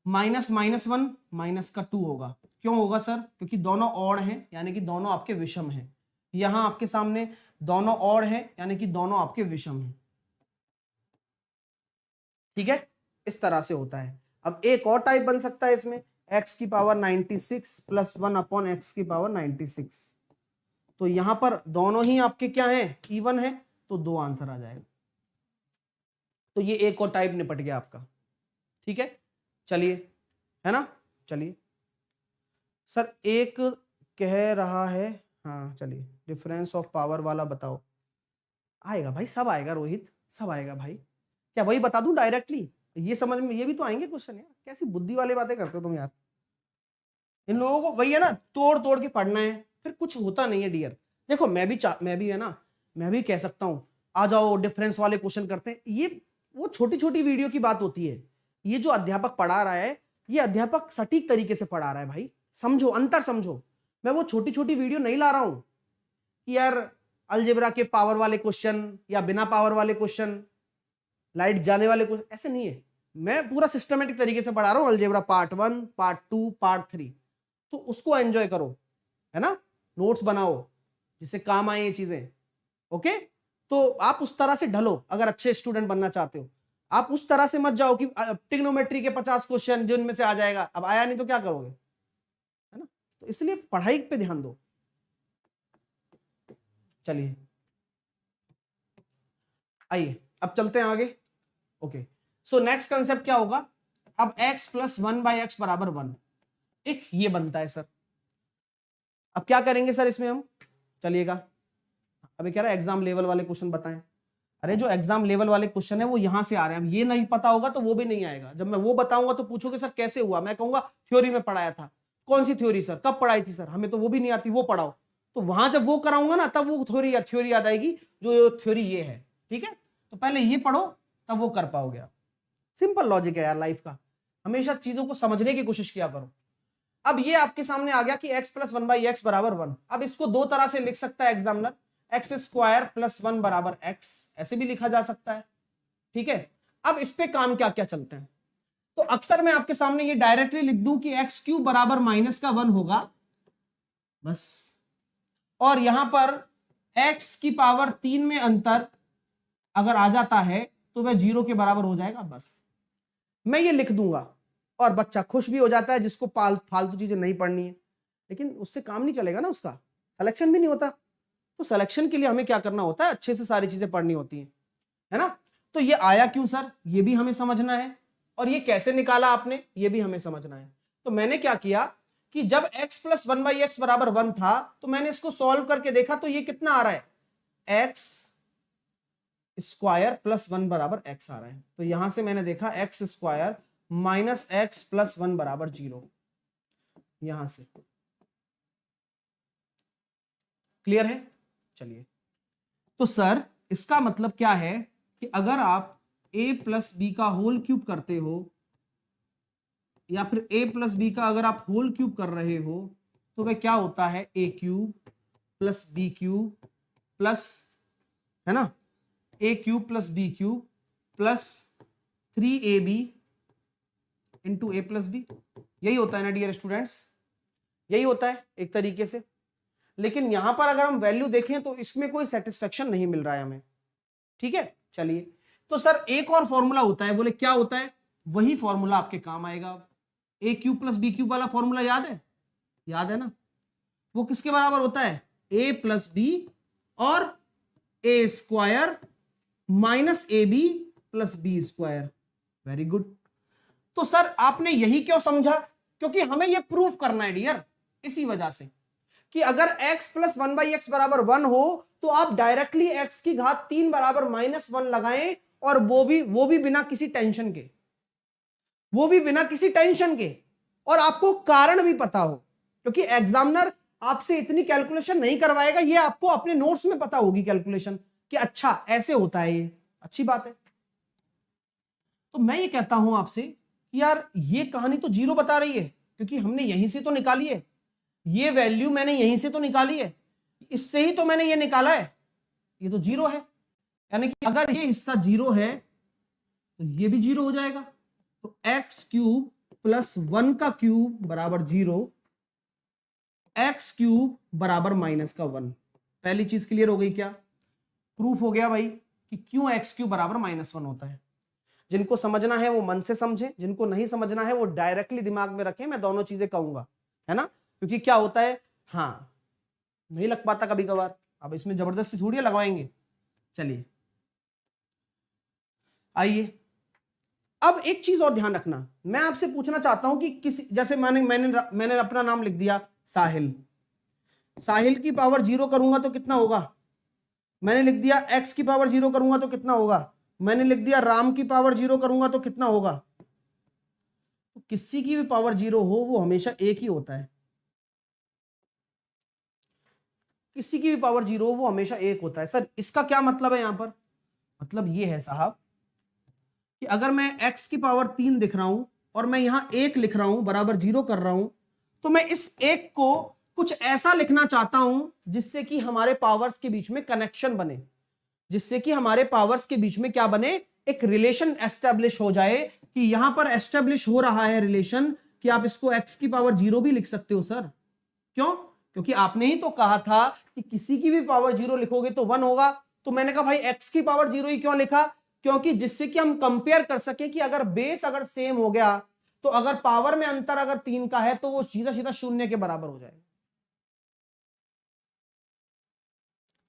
-1 -2 होगा। क्यों होगा सर? क्योंकि दोनों ऑड हैं, यानी कि दोनों आपके विषम हैं। यहां आपके सामने दोनों ऑड हैं, यानी कि दोनों आपके विषम हैं। ठीक है, इस तरह से होता है। अब एक और टाइप बन सकता है इसमें, x की पावर 96 + 1/x की पावर 96। तो यहां पर दोनों ही आपके क्या हैं? इवन है, तो 2 आंसर आ जाएगा। तो ये एक और टाइप निपट गया आपका। ठीक है, चलिए, है ना? चलिए सर, एक कह रहा है, हाँ चलिए, डिफरेंस ऑफ पावर वाला बताओ। आएगा भाई, सब आएगा रोहित, सब आएगा भाई। क्या वही बता दूं डायरेक्टली? ये समझ में, ये भी तो आएंगे क्वेश्चन यार। कैसी बुद्धि वाली बातें करते हो तुम यार। इन लोगों को वही है ना, तोड़ तोड़ के पढ़ना है, फिर कुछ होता नहीं है डियर। देखो मैं भी है ना, मैं भी कह सकता हूं आ जाओ डिफरेंस वाले क्वेश्चन करते हैं, ये वो छोटी छोटी वीडियो की बात होती है। ये जो अध्यापक पढ़ा रहा है, ये अध्यापक सटीक तरीके से पढ़ा रहा है भाई, समझो, अंतर समझो। मैं वो छोटी छोटी वीडियो नहीं ला रहा हूं कि यार अलजेब्रा के पावर वाले क्वेश्चन या बिना पावर वाले क्वेश्चन, लाइट जाने वाले क्वेश्चन, ऐसे नहीं है। मैं पूरा सिस्टमेटिक तरीके से पढ़ा रहा हूं, अलजेब्रा पार्ट 1, पार्ट 2, पार्ट 3। तो उसको एंजॉय करो, है ना? नोट्स बनाओ जिससे काम आए ये चीजें। ओके, तो आप उस तरह से ढलो अगर अच्छे स्टूडेंट बनना चाहते हो। आप उस तरह से मत जाओ कि ट्रिग्नोमेट्री के 50 क्वेश्चन जिनमें से आ जाएगा, अब आया नहीं तो क्या करोगे, है ना? तो इसलिए पढ़ाई पे ध्यान दो। चलिए, आइए अब चलते हैं आगे। ओके, सो नेक्स्ट कंसेप्ट क्या होगा? अब x + 1/x बराबर 1, एक ये बनता है सर। अब क्या करेंगे सर इसमें हम? चलिएगा, अभी कह रहा है एग्जाम लेवल वाले क्वेश्चन बताएं। अरे जो एग्जाम लेवल वाले क्वेश्चन है वो यहां से आ रहे हैं। अब ये नहीं पता होगा तो वो भी नहीं आएगा। जब मैं वो बताऊंगा तो पूछोगे सर कैसे हुआ, मैं कहूंगा थ्योरी में पढ़ाया था। कौन सी थ्योरी सर, कब पढ़ाई थी सर, हमें तो वो भी नहीं आती, वो पढ़ाओ। तो वहां जब वो कराऊंगा ना तब वो थ्योरी याद आएगी, जो थ्योरी ये है। ठीक है, तो पहले ये पढ़ो तब वो कर पाओगे आप। सिंपल लॉजिक है यार लाइफ का, हमेशा चीजों को समझने की कोशिश किया करो। अब ये आपके सामने आ गया कि x प्लस 1/x बराबर 1। अब इसको दो तरह से लिख सकता है एग्जामिनर, x स्क्वायर प्लस 1 बराबर x, ऐसे भी लिखा जा सकता है। ठीक है, अब इस पे काम क्या क्या चलते हैं। तो अक्सर मैं आपके सामने ये डायरेक्टली लिख दूं कि x क्यूब बराबर माइनस का 1 होगा बस, और यहां पर x की पावर 3 में अंतर अगर आ जाता है तो वह 0 के बराबर हो जाएगा बस। मैं ये लिख दूंगा और बच्चा खुश भी हो जाता है, जिसको फालतू चीजें नहीं पढ़नी है। लेकिन उससे काम नहीं चलेगा ना, उसका सिलेक्शन भी नहीं होता। तो सिलेक्शन के लिए हमें क्या करना होता है, अच्छे से सारी चीजें पढ़नी होती हैं, है ना। तो ये आया क्यों सर, ये भी हमें समझना है, और ये कैसे निकाला आपने, ये भी हमें समझना है। तो मैंने क्या किया कि जब x प्लस 1/x बराबर 1 था तो मैंने इसको सॉल्व करके देखा, तो ये कितना आ रहा है, x स्क्वायर प्लस 1 बराबर x आ रहा है। तो यहां से मैंने देखा x square minus x plus 1 बराबर 0, यहां से क्लियर है। चलिए, तो सर इसका मतलब क्या है कि अगर आप a प्लस बी का होल क्यूब करते हो, या फिर a प्लस बी का अगर आप होल क्यूब कर रहे हो, तो वह क्या होता है, a cube plus B cube plus, है ना, a cube plus B cube plus 3ab into A plus B. यही होता है ना डियर स्टूडेंट्स, यही होता है एक तरीके से। लेकिन यहां पर अगर हम वैल्यू देखें तो इसमें कोई सेटिस्फेक्शन नहीं मिल रहा है हमें। ठीक है, चलिए, तो सर एक और फॉर्मूला होता है, बोले क्या होता है, वही फॉर्मूला आपके काम आएगा। ए क्यूब प्लस बी क्यूब वाला फॉर्मूला याद है, याद है ना, वो किसके बराबर होता है, ए प्लस बी और A square minus A B plus B square. Very good. तो सर आपने यही क्यों समझा, क्योंकि हमें यह प्रूफ करना है डियर, इसी वजह से कि अगर x प्लस 1/x बराबर 1 हो तो आप डायरेक्टली x की घात 3 बराबर -1 लगाएं, और वो भी बिना किसी टेंशन के, वो भी बिना किसी टेंशन के, और आपको कारण भी पता हो, क्योंकि एग्जामिनर आपसे इतनी कैलकुलेशन नहीं करवाएगा, ये आपको अपने नोट्स में पता होगी कैलकुलेशन कि अच्छा ऐसे होता है, ये अच्छी बात है। तो मैं ये कहता हूं आपसे कि यार ये कहानी तो 0 बता रही है, क्योंकि हमने यहीं से तो निकाली है, ये वैल्यू मैंने यहीं से तो निकाली है, इससे ही तो मैंने ये निकाला है, ये तो 0 है। यानी कि अगर ये हिस्सा 0 है तो ये भी 0 हो जाएगा। तो x क्यूब प्लस 1 का क्यूब बराबर 0, x क्यूब बराबर -1। पहली चीज क्लियर हो गई क्या, प्रूफ हो गया भाई कि क्यों x क्यूब बराबर -1 होता है। जिनको समझना है वो मन से समझे, जिनको नहीं समझना है वो डायरेक्टली दिमाग में रखें, मैं दोनों चीजें कहूंगा, है ना, क्योंकि क्या होता है, हाँ नहीं लग पाता कभी कभार, अब इसमें जबरदस्ती थोड़ी लगवाएंगे। चलिए आइए, अब एक चीज और ध्यान रखना, मैं आपसे पूछना चाहता हूं कि किसी, जैसे मैंने अपना नाम लिख दिया साहिल, साहिल की पावर 0 करूंगा तो कितना होगा, मैंने लिख दिया x की पावर 0 करूंगा तो कितना होगा, मैंने लिख दिया राम की पावर 0 करूंगा तो कितना होगा। तो किसी की भी पावर 0 हो वो हमेशा एक ही होता है, किसी की भी पावर 0 हो वो हमेशा एक होता है। सर इसका क्या मतलब है, यहां पर मतलब ये है साहब कि अगर मैं x की पावर 3 दिख रहा हूं और मैं यहां 1 लिख रहा हूं बराबर 0 कर रहा हूं, तो मैं इस 1 को कुछ ऐसा लिखना चाहता हूं जिससे कि हमारे पावर्स के बीच में कनेक्शन बने, जिससे कि हमारे पावर्स के बीच में क्या बने, एक रिलेशन एस्टेब्लिश हो जाए, कि यहां पर एस्टेब्लिश हो रहा है रिलेशन कि आप इसको x की पावर 0 भी लिख सकते हो। सर क्यों, क्योंकि आपने ही तो कहा था कि किसी की भी पावर 0 लिखोगे तो 1 होगा। तो मैंने कहा भाई x की पावर 0 ही क्यों लिखा, क्योंकि जिससे कि हम कंपेयर कर सके कि अगर बेस अगर सेम हो गया तो अगर पावर में अंतर अगर 3 का है तो वो सीधा सीधा 0 के बराबर हो जाएगा।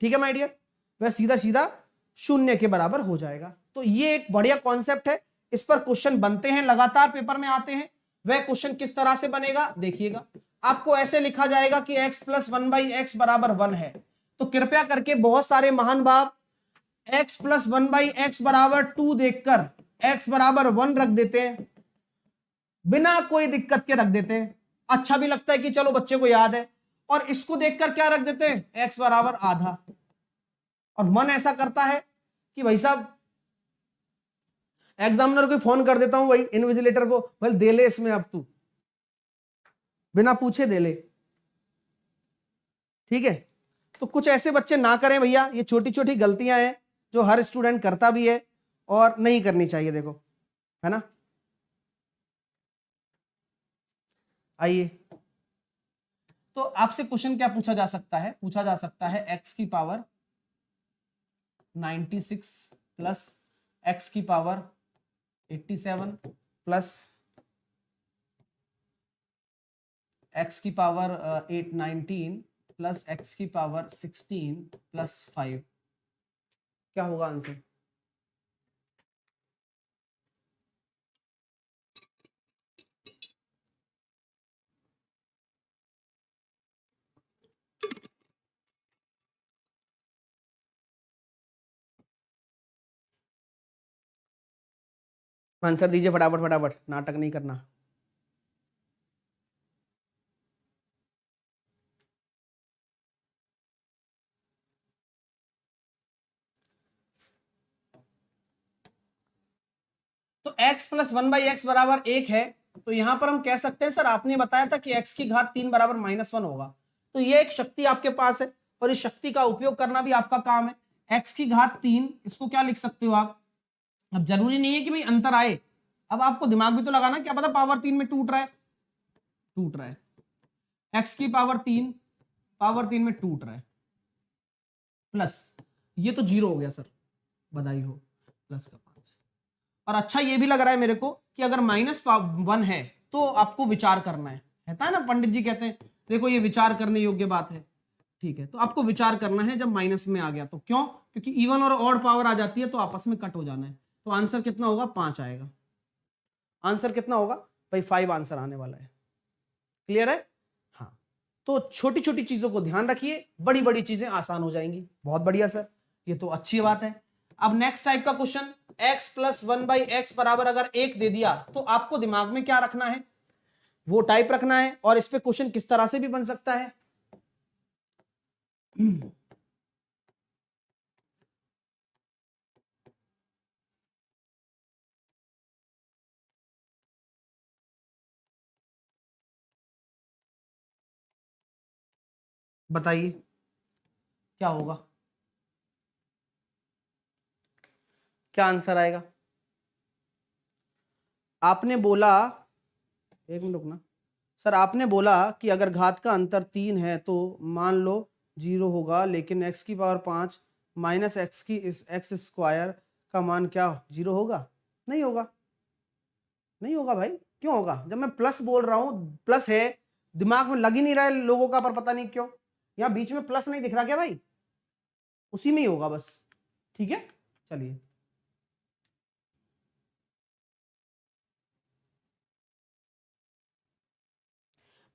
ठीक है माय डियर, वह सीधा सीधा 0 के बराबर हो जाएगा। तो ये एक बढ़िया कॉन्सेप्ट है, इस पर क्वेश्चन बनते हैं, लगातार पेपर में आते हैं। वह क्वेश्चन किस तरह से बनेगा देखिएगा, आपको ऐसे लिखा जाएगा कि x प्लस 1/x बराबर 1 है, तो कृपया करके बहुत सारे महान भाव x प्लस 1/x बराबर 2 देखकर x बराबर 1 रख देते हैं, बिना कोई दिक्कत के रख देते हैं। अच्छा भी लगता है कि चलो बच्चे को याद है, और इसको देखकर क्या रख देते हैं, x बराबर आधा। और मन ऐसा करता है कि भाई साहब एग्जामिनर को फोन कर देता हूं, भाई इन्विजिलेटर को, भाई दे ले इसमें, अब तू बिना पूछे दे ले। ठीक है, तो कुछ ऐसे बच्चे ना करें भैया, ये छोटी छोटी गलतियां हैं जो हर स्टूडेंट करता भी है और नहीं करनी चाहिए, देखो, है ना। आइए, तो आपसे क्वेश्चन क्या पूछा जा सकता है, पूछा जा सकता है x की पावर 96 प्लस x की पावर 87 प्लस x की पावर 819 प्लस x की पावर 16 प्लस 5, क्या होगा आंसर? आंसर दीजिए फटाफट फटाफट, नाटक नहीं करना। तो x प्लस 1/x बराबर 1 है, तो यहां पर हम कह सकते हैं सर आपने बताया था कि x की घात 3 बराबर -1 होगा, तो ये एक शक्ति आपके पास है और इस शक्ति का उपयोग करना भी आपका काम है। x की घात 3, इसको क्या लिख सकते हो आप? अब जरूरी नहीं है कि भाई अंतर आए, अब आपको दिमाग भी तो लगाना, क्या पता पावर 3 में टूट रहा है, टूट रहा है, x की पावर 3 में टूट रहा है, प्लस ये तो 0 हो गया सर, बधाई हो, प्लस का 5। और अच्छा ये भी लग रहा है मेरे को कि अगर -1 है तो आपको विचार करना है ना, पंडित जी कहते हैं देखो ये विचार करने योग्य बात है। ठीक है, तो आपको विचार करना है जब माइनस में आ गया तो, क्यों? क्योंकि इवन और ऑड पावर आ जाती है तो आपस में कट हो जाना है, तो आंसर कितना होगा? 5 आएगा। आंसर कितना होगा भाई? 5 आंसर आने वाला है। क्लियर है? हाँ, तो छोटी छोटी चीजों को ध्यान रखिए, बड़ी बड़ी चीजें आसान हो जाएंगी। बहुत बढ़िया सर, ये तो अच्छी बात है। अब नेक्स्ट टाइप का क्वेश्चन, x प्लस 1/x बराबर अगर 1 दे दिया तो आपको दिमाग में क्या रखना है, वो टाइप रखना है, और इस पे क्वेश्चन किस तरह से भी बन सकता है। बताइए क्या होगा, क्या आंसर आएगा? आपने बोला, एक मिनट रुकना सर, आपने बोला कि अगर घात का अंतर 3 है तो मान लो 0 होगा, लेकिन x की पावर 5 माइनस एक्स की एक्स स्क्वायर का मान क्या 0 होगा? नहीं होगा, नहीं होगा भाई। क्यों होगा? जब मैं प्लस बोल रहा हूं, प्लस है, दिमाग में लग ही नहीं रहा है लोगों का, पर पता नहीं क्यों यहां बीच में प्लस नहीं दिख रहा क्या भाई? उसी में ही होगा बस। ठीक है, चलिए।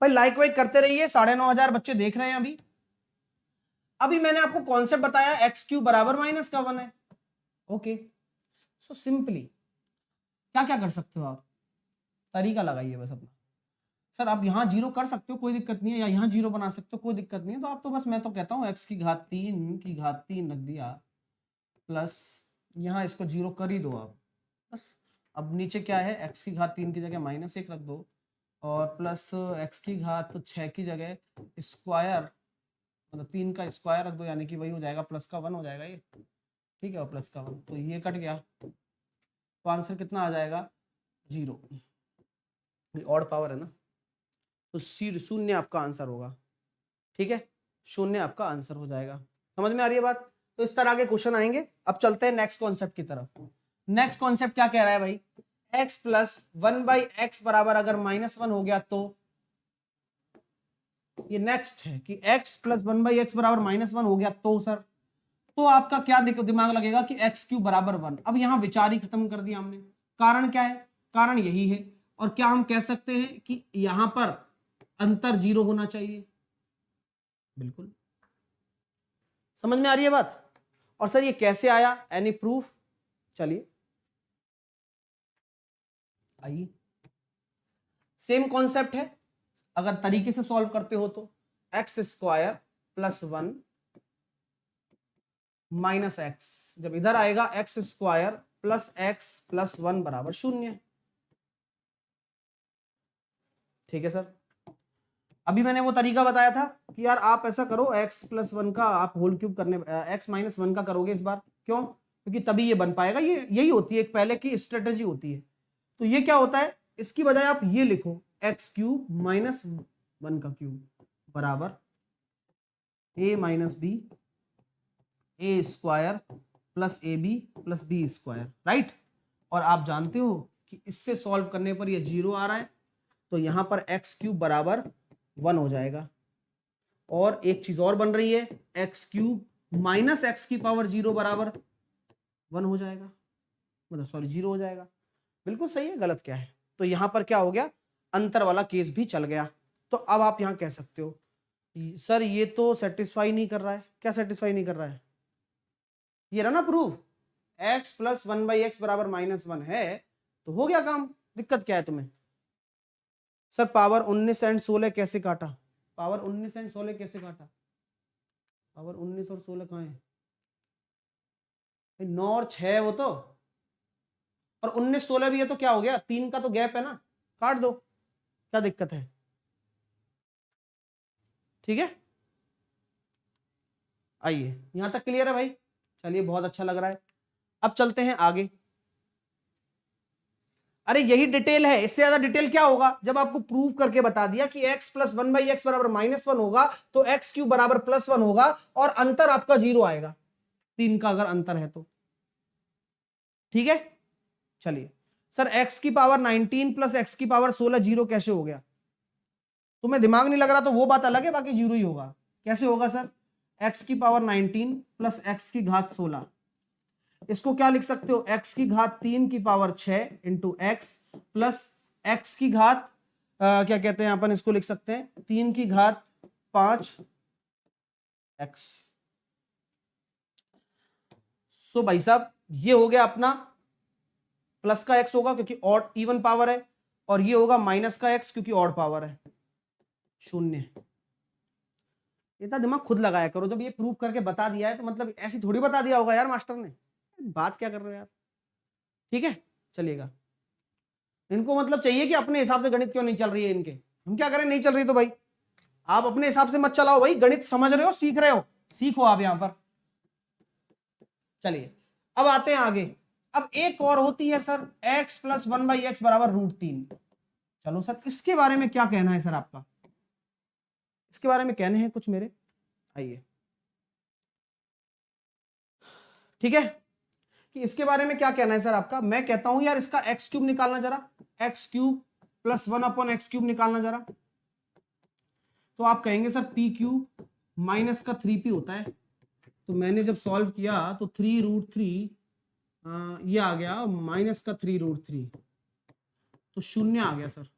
भाई लाइक वाइक करते रहिए, 9,500 बच्चे देख रहे हैं अभी। अभी मैंने आपको कॉन्सेप्ट बताया, x³ बराबर -1 है। ओके, सो सिंपली क्या क्या कर सकते हो आप, तरीका लगाइए बस अपना। सर आप यहाँ 0 कर सकते हो, कोई दिक्कत नहीं है, या यहाँ 0 बना सकते हो, कोई दिक्कत नहीं है, तो आप तो बस, मैं तो कहता हूँ x की घात 3 रख दिया, प्लस यहाँ इसको 0 कर ही दो आप बस। अब नीचे क्या है, x की घात 3 की जगह -1 रख दो, और प्लस x की घात 6 की जगह स्क्वायर, मतलब 3 का स्क्वायर रख दो, यानी कि वही हो जाएगा, प्लस का 1 हो जाएगा ये। ठीक है, और प्लस का 1, तो ये कट गया, तो आंसर कितना आ जाएगा? 0। ऑड पावर है ना, तो शून्य आपका आंसर होगा। ठीक है, शून्य आपका आंसर हो जाएगा। समझ में आ रही है बात? तो इस तरह के क्वेश्चन आएंगे। अब चलते हैं नेक्स्ट कॉन्सेप्ट की तरफ। नेक्स्ट कॉन्सेप्ट क्या कह रहा है भाई, x प्लस 1/x बराबर अगर -1 हो गया तो, ये नेक्स्ट है कि x प्लस 1/x बराबर -1 हो गया तो सर, तो आपका क्या दिमाग लगेगा कि x³ बराबर 1। अब यहां विचार ही खत्म कर दिया हमने। कारण क्या है? कारण यही है, और क्या हम कह सकते हैं कि यहां पर अंतर 0 होना चाहिए? बिल्कुल। समझ में आ रही है बात? और सर ये कैसे आया, एनी प्रूफ? चलिए आइए, सेम कॉन्सेप्ट है, अगर तरीके से सॉल्व करते हो तो x square plus 1 minus x, जब इधर आएगा x square plus x plus 1 बराबर 0। ठीक है सर, अभी मैंने वो तरीका बताया था कि यार आप ऐसा करो x प्लस 1 का आप होल क्यूब करने x माइनस 1 का करोगे इस बार, क्यों? क्योंकि तभी ये बन पाएगा। ये यही होती है एक पहले की स्ट्रेटेजी होती है। तो ये क्या होता है, इसकी बजाय आप ये लिखो एक्स क्यूब माइनस 1 का क्यूब बराबर a minus B A square plus A B plus B square, right. और आप जानते हो कि इससे सॉल्व करने पर ये 0 आ रहा है, तो यहां पर एक्स क्यूब बराबर 1 हो जाएगा। और एक चीज और बन रही है, एक्स क्यूब माइनस एक्स की पावर 0 बराबर 1 हो जाएगा, मतलब सॉरी 0 हो जाएगा। बिल्कुल सही है, गलत क्या है? तो यहां पर क्या हो गया, अंतर वाला केस भी चल गया। तो अब आप यहां कह सकते हो सर ये तो सेटिस्फाई नहीं कर रहा है। क्या सेटिस्फाई नहीं कर रहा है? ये रहा ना प्रूफ, x प्लस 1/x बराबर -1 है, तो हो गया काम। दिक्कत क्या है तुम्हें? सर पावर 19 एंड 16 कैसे काटा? पावर 19 एंड 16 कैसे काटा? पावर 19 और 16 कहाँ है? 9 और 6 है वो तो, और 19 16 भी है, तो क्या हो गया, 3 का तो गैप है ना, काट दो, क्या दिक्कत है? ठीक है, आइए यहां तक क्लियर है भाई? चलिए बहुत अच्छा लग रहा है। अब चलते हैं आगे। अरे यही डिटेल है, इससे ज्यादा डिटेल क्या होगा? जब आपको प्रूव करके बता दिया कि x प्लस 1/x बराबर -1 होगा, तो एक्स क्यूब बराबर +1 होगा और अंतर आपका 0 आएगा, 3 का अगर अंतर है तो। ठीक है, चलिए सर x की पावर 19 प्लस x की पावर 16 0 कैसे हो गया? तुम्हें दिमाग नहीं लग रहा तो वो बात अलग है, बाकी 0 ही होगा। कैसे होगा सर? x की पावर 19 प्लस x की घात 16, इसको क्या लिख सकते हो, x की घात 3 की power 6 into x plus x की घात क्या कहते हैं अपन इसको लिख सकते हैं 3 की घात 5 x। सो भाई साहब ये हो गया अपना प्लस का x होगा क्योंकि ऑड इवन पावर है, और ये होगा माइनस का x क्योंकि ऑड पावर है, 0। इतना दिमाग खुद लगाया करो, जब ये प्रूफ करके बता दिया है तो मतलब ऐसी थोड़ी बता दिया होगा यार मास्टर ने, बात क्या कर रहे हो यार। ठीक है, चलिएगा। इनको मतलब चाहिए कि अपने हिसाब से गणित क्यों नहीं चल रही है इनके, हम क्या करें, नहीं चल रही तो भाई आप अपने हिसाब से मत चलाओ भाई, गणित समझ रहे हो, सीख रहे हो, सीखो आप यहां पर। चलिए अब आते हैं आगे। अब एक और होती है सर x प्लस 1/x बराबर √3। चलो सर इसके बारे में क्या कहना है सर आपका? इसके बारे में कहने हैं कुछ मेरे, आइए। ठीक है, कि इसके बारे में क्या कहना है सर आपका? मैं कहता हूं यार इसका एक्स क्यूब निकालना जरा, एक्स क्यूब प्लस 1/x³ निकालना जरा। तो आप कहेंगे सर पी क्यूब माइनस का 3p होता है। तो मैंने जब सॉल्व किया तो 3√3 ये आ गया माइनस का 3√3, तो 0 आ गया सर।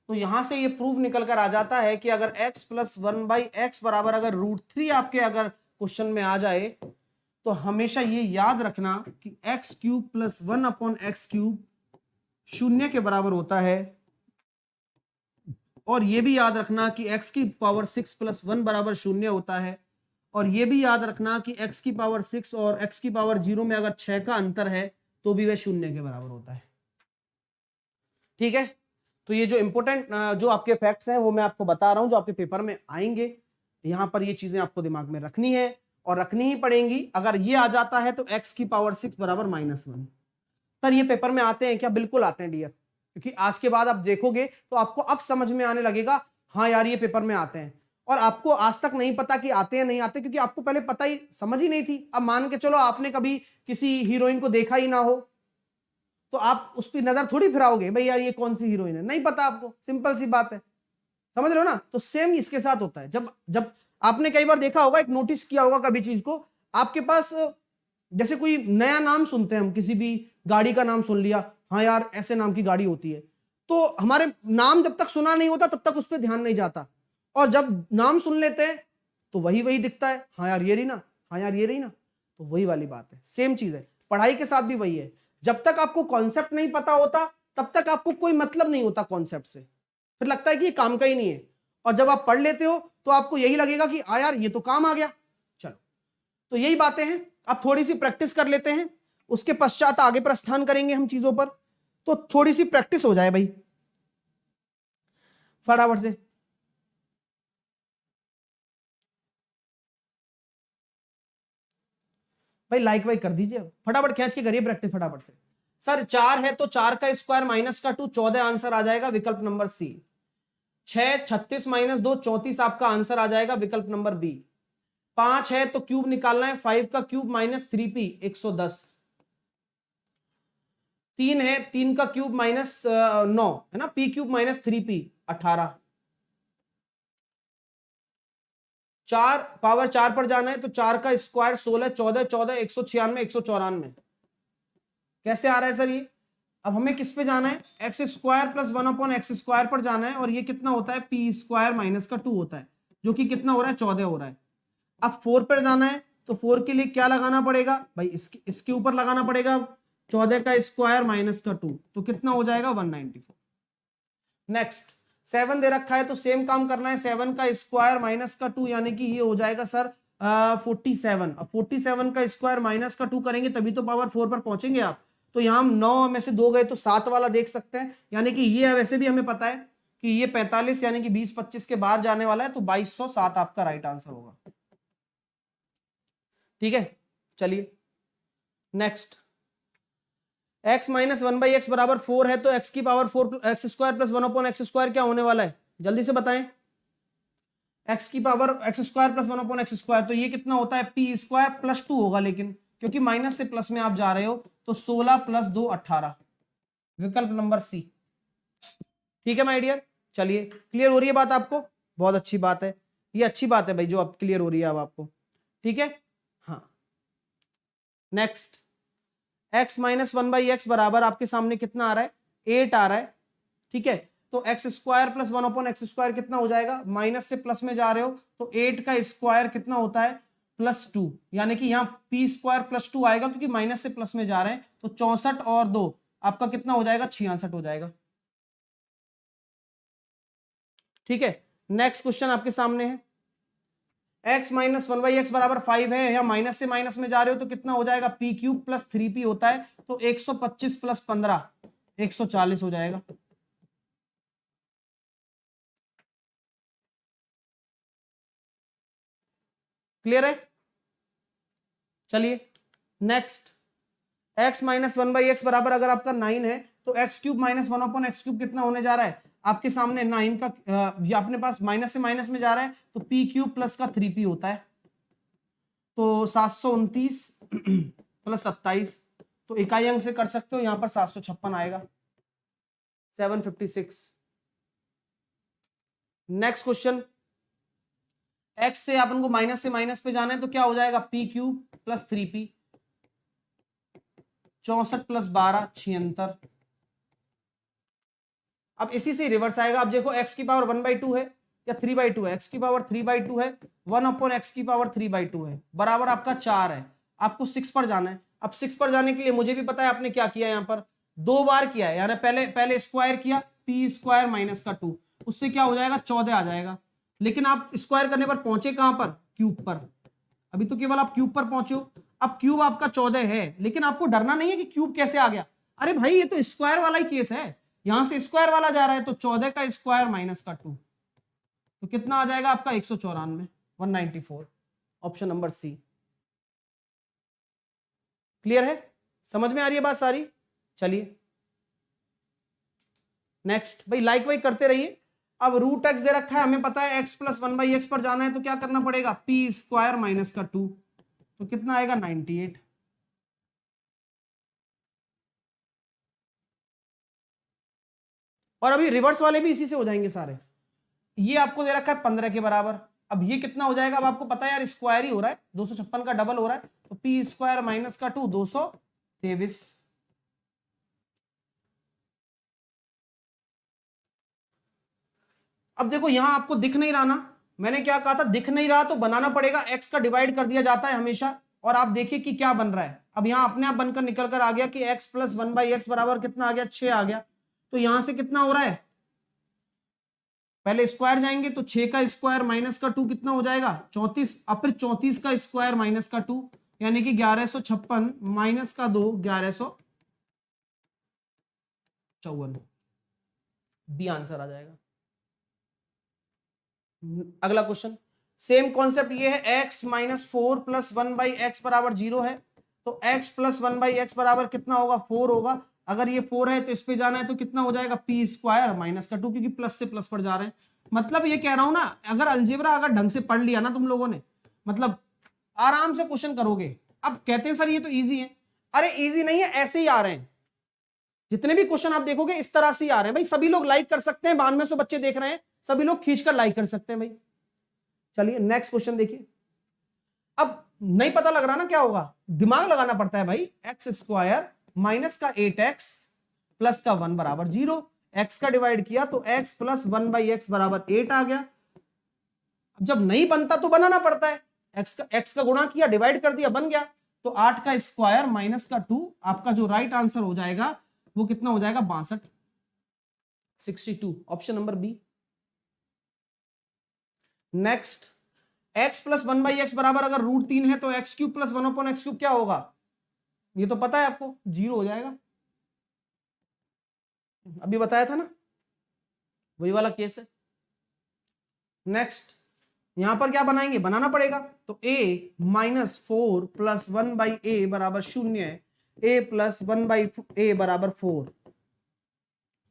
तो यहां से ये प्रूफ निकल कर आ जाता है कि अगर x प्लस 1/x बराबर अगर √3 आपके अगर क्वेश्चन में आ जाए, तो हमेशा ये याद रखना कि x क्यूब प्लस 1/x³ 0 के बराबर होता है। और ये भी याद रखना कि x की पावर 6 प्लस 1 बराबर 0 होता है। और ये भी याद रखना कि x की पावर 6 और x की पावर 0 में अगर 6 का अंतर है तो भी वह 0 के बराबर होता है। ठीक है, तो ये जो इंपोर्टेंट जो आपके फैक्ट्स हैं वो मैं आपको बता रहा हूं, जो आपके पेपर में आएंगे। यहां पर ये चीजें आपको दिमाग में रखनी है और रखनी ही पड़ेंगी। अगर ये आ जाता है तो x की पावर 6 बराबर -1। सर ये पेपर में आते हैं क्या? बिल्कुल आते हैं डियर, क्योंकि आज के बाद आप देखोगे तो आपको अब समझ में आने लगेगा, हाँ यार ये पेपर में आते हैं। और आपको आज तक नहीं पता कि आते हैं नहीं आते, क्योंकि आपको पहले पता ही समझ ही नहीं थी। अब मान के चलो आपने कभी किसी हीरोइन को देखा ही ना हो, तो आप उस पर नजर थोड़ी फिराओगे भाई यार ये कौन सी हीरोइन है, नहीं पता आपको, सिंपल सी बात है, समझ रहे हो ना। तो सेम इसके साथ होता है। जब जब आपने कई बार देखा होगा, एक नोटिस किया होगा कभी चीज को, आपके पास जैसे कोई नया नाम सुनते हैं हम, किसी भी गाड़ी का नाम सुन लिया, हाँ यार ऐसे नाम की गाड़ी होती है, तो हमारे नाम जब तक सुना नहीं होता तब तक उस पर ध्यान नहीं जाता, और जब नाम सुन लेते हैं तो वही वही दिखता है, हाँ यार ये रही ना, हाँ यार ये रही ना। तो वही वाली बात है, सेम चीज है, पढ़ाई के साथ भी वही है। जब तक आपको कॉन्सेप्ट नहीं पता होता तब तक आपको कोई मतलब नहीं होता कॉन्सेप्ट से। फिर लगता है कि ये काम का ही नहीं है, और जब आप पढ़ लेते हो तो आपको यही लगेगा कि यार ये तो काम आ गया। चलो, तो यही बातें हैं, आप थोड़ी सी प्रैक्टिस कर लेते हैं, उसके पश्चात आगे प्रस्थान करेंगे हम चीजों पर। तो थोड़ी सी प्रैक्टिस हो जाए भाई फटाफट से। भाई लाइक वाइक कर दीजिए, फटाफट खींच के करिए प्रैक्टिस फटाफट से। सर 4 है तो 4 का स्क्वायर माइनस का 2, 14 आंसर आ जाएगा, विकल्प नंबर सी। 6, 36 माइनस 2, 34 आपका आंसर आ जाएगा, विकल्प नंबर बी। 5 है तो क्यूब निकालना है, 5 का क्यूब माइनस 3p 110। 3 है, 3 का क्यूब माइनस 9 है ना, p cube minus 3p 18। 4 power 4 पर जाना है तो 4 का स्क्वायर 16, 14, 14, 196, 194। कैसे आ रहा है सर ये? अब हमें किस पे जाना है, x square plus 1/x square पर जाना है, और ये कितना होता है, पी स्क्वायर माइनस का 2 होता है, जो कि कितना हो रहा है, 14 हो रहा है। अब 4 पर जाना है तो 4 के लिए क्या लगाना पड़ेगा भाई, इसके ऊपर लगाना पड़ेगा 14 का स्क्वायर माइनस का 2, तो कितना हो जाएगा 194। नेक्स्ट 7 दे रखा है तो सेम काम करना है, 7 का स्क्वायर माइनस का 2, यानी कि ये हो जाएगा सर 47। अब 47 का स्क्वायर माइनस का 2 करेंगे तभी तो पावर 4 पर पहुंचेंगे आप। तो यहां हम 9 में से 2 गए तो 7 वाला देख सकते हैं, यानी कि ये वैसे भी हमें पता है कि ये 45 यानी कि 20-25 के बाद जाने वाला है, तो 2207 आपका राइट आंसर होगा। ठीक है, चलिए नेक्स्ट। x माइनस 1/x बराबर 4 है तो x की power 4 x square plus 1/x square क्या होने वाला है, जल्दी से बताएं। x की power x square plus 1/x square, तो ये कितना होता है, p स्क्वायर प्लस 2 होगा, लेकिन क्योंकि माइनस से प्लस में आप जा रहे हो तो 16 प्लस 2 18, विकल्प नंबर सी। ठीक है माय डियर, चलिए क्लियर हो रही है बात आपको, बहुत अच्छी बात है, ये अच्छी बात है भाई जो अब क्लियर हो रही है अब आपको। ठीक है, हाँ नेक्स्ट। x माइनस 1/x बराबर आपके सामने कितना आ रहा है, 8 आ रहा है। ठीक है, तो x square plus 1/x square कितना हो जाएगा, माइनस से प्लस में जा रहे हो तो 8 का स्क्वायर कितना होता है, +2, यानी कि यहाँ p स्क्वायर +2 आएगा, क्योंकि माइनस से प्लस में जा रहे हैं, तो 64 और 2 आपका कितना हो जाएगा, 66 हो जाएगा। ठीक है, नेक्स्ट क्वेश्चन आपके सामने है, x माइनस 1/x बराबर 5 है, या माइनस से माइनस में जा रहे हो तो कितना हो जाएगा, p क्यूब प्लस 3p होता है, तो 125 प्लस 15 140 हो जाएगा। क्लियर है, चलिए नेक्स्ट। x माइनस 1/x बराबर अगर आपका 9 है तो x cube minus 1/x cube कितना होने जा रहा है आपके सामने, 9 का ये अपने पास माइनस से माइनस में जा रहा है, तो p क्यूब प्लस का 3p होता है, तो 729 प्लस 27, तो इकाई अंक से कर सकते हो, यहां पर 756 आएगा, 756। नेक्स्ट क्वेश्चन, x से अपन को माइनस से माइनस पे जाना है तो क्या हो जाएगा, p cube plus 3p, 64 plus 12 76। अब इसी से रिवर्स आएगा, अब देखो x की पावर 1/2 है या 3/2 है, x की पावर 3/2 है, 1/x की पावर 3/2 है, बराबर आपका 4 है। आपको 6 पर जाना है। अब 6 पर जाने के लिए मुझे भी पता है आपने क्या किया, यहां पर 2 बार किया है, यानी पहले स्क्वायर किया, p स्क्वायर माइनस का 2, उससे क्या हो जाएगा, 14 आ जाएगा। लेकिन आप स्क्वायर करने पर पहुंचे कहां पर, क्यूब पर, अभी तो केवल आप क्यूब पर पहुंचे हो। अब क्यूब आपका 14 है, लेकिन आपको डरना नहीं है कि क्यूब कैसे आ गया, अरे भाई ये तो स्क्वायर वाला ही केस है, यहां से स्क्वायर वाला जा रहा है, तो 14 का स्क्वायर माइनस का 2, तो कितना आ जाएगा आपका 194, 194, ऑप्शन नंबर सी। क्लियर है, समझ में आ रही है बात सारी, चलिए नेक्स्ट। भाई लाइक वाइक करते रहिए। अब रूट एक्स दे रखा है, हमें पता है x प्लस 1/x पर जाना है तो क्या करना पड़ेगा, p स्क्वायर माइनस का 2, तो कितना आएगा 98। और अभी रिवर्स वाले भी इसी से हो जाएंगे सारे। ये आपको दे रखा है 15 के बराबर, अब ये कितना हो जाएगा, अब आपको पता है यार स्क्वायर ही हो रहा है, 256 का डबल हो रहा है, तो p स्क्वायर माइनस का 2 223। अब देखो यहां आपको दिख नहीं रहा ना, मैंने क्या कहा था, दिख नहीं रहा तो बनाना पड़ेगा, x का डिवाइड कर दिया जाता है हमेशा, और आप देखिए कि क्या बन रहा है। अब यहां अपने आप बनकर निकल कर आ गया कि x प्लस 1/x बराबर कितना आ गया, 6 आ गया, तो यहां से कितना हो रहा है, पहले स्क्वायर जाएंगे तो 6 का स्क्वायर माइनस का 2 कितना हो जाएगा 34, अब फिर 34 का स्क्वायर माइनस का 2 यानी कि 1156 माइनस का 2 1154, बी आंसर आ जाएगा। अगला क्वेश्चन सेम कॉन्सेप्ट ये है, x minus 4 plus 1 by X बराबर 0 है, तो x प्लस 1 बाई एक्स बराबर कितना होगा 4 होगा। अगर ये 4 है तो इस पे जाना है तो कितना हो जाएगा p स्क्वायर माइनस का 2, क्योंकि प्लस से प्लस पर जा रहे हैं। मतलब ये कह रहा हूं ना, अगर अलजेब्रा अगर ढंग से पढ़ लिया ना तुम लोगों ने, मतलब आराम से क्वेश्चन करोगे। अब कहते हैं सर ये तो इजी है, अरे इजी नहीं है, ऐसे ही आ रहे हैं जितने भी क्वेश्चन आप देखोगे इस तरह से ही आ रहे हैं भाई। सभी लोग लाइक कर सकते हैं, 9200 बच्चे देख रहे हैं, सभी लोग खींचकर लाइक कर सकते हैं भाई। चलिए नेक्स्ट क्वेश्चन देखिए। अब नहीं पता लग रहा ना क्या होगा, दिमाग लगाना पड़ता है भाई। एक्स स्क्वायर माइनस का 8x प्लस का 1 बराबर 0, x का डिवाइड किया तो x प्लस 1 बाई एक्स बराबर 8 आ गया। अब जब नहीं बनता तो बनाना पड़ता है, x का गुणा किया डिवाइड कर दिया बन गया, तो 8 का स्क्वायर माइनस का 2, आपका जो राइट आंसर हो जाएगा वो कितना हो जाएगा 62, 62, option number B. Next x plus 1 by X बराबर अगर √3 है तो x cube plus 1 upon X cube क्या होगा, ये तो पता है आपको, 0 हो जाएगा। अभी बताया था ना, वही वाला केस है। नेक्स्ट यहां पर क्या बनाएंगे, बनाना पड़ेगा, तो a माइनस 4 प्लस 1 बाई ए बराबर 0, a प्लस 1 बाई ए बराबर 4,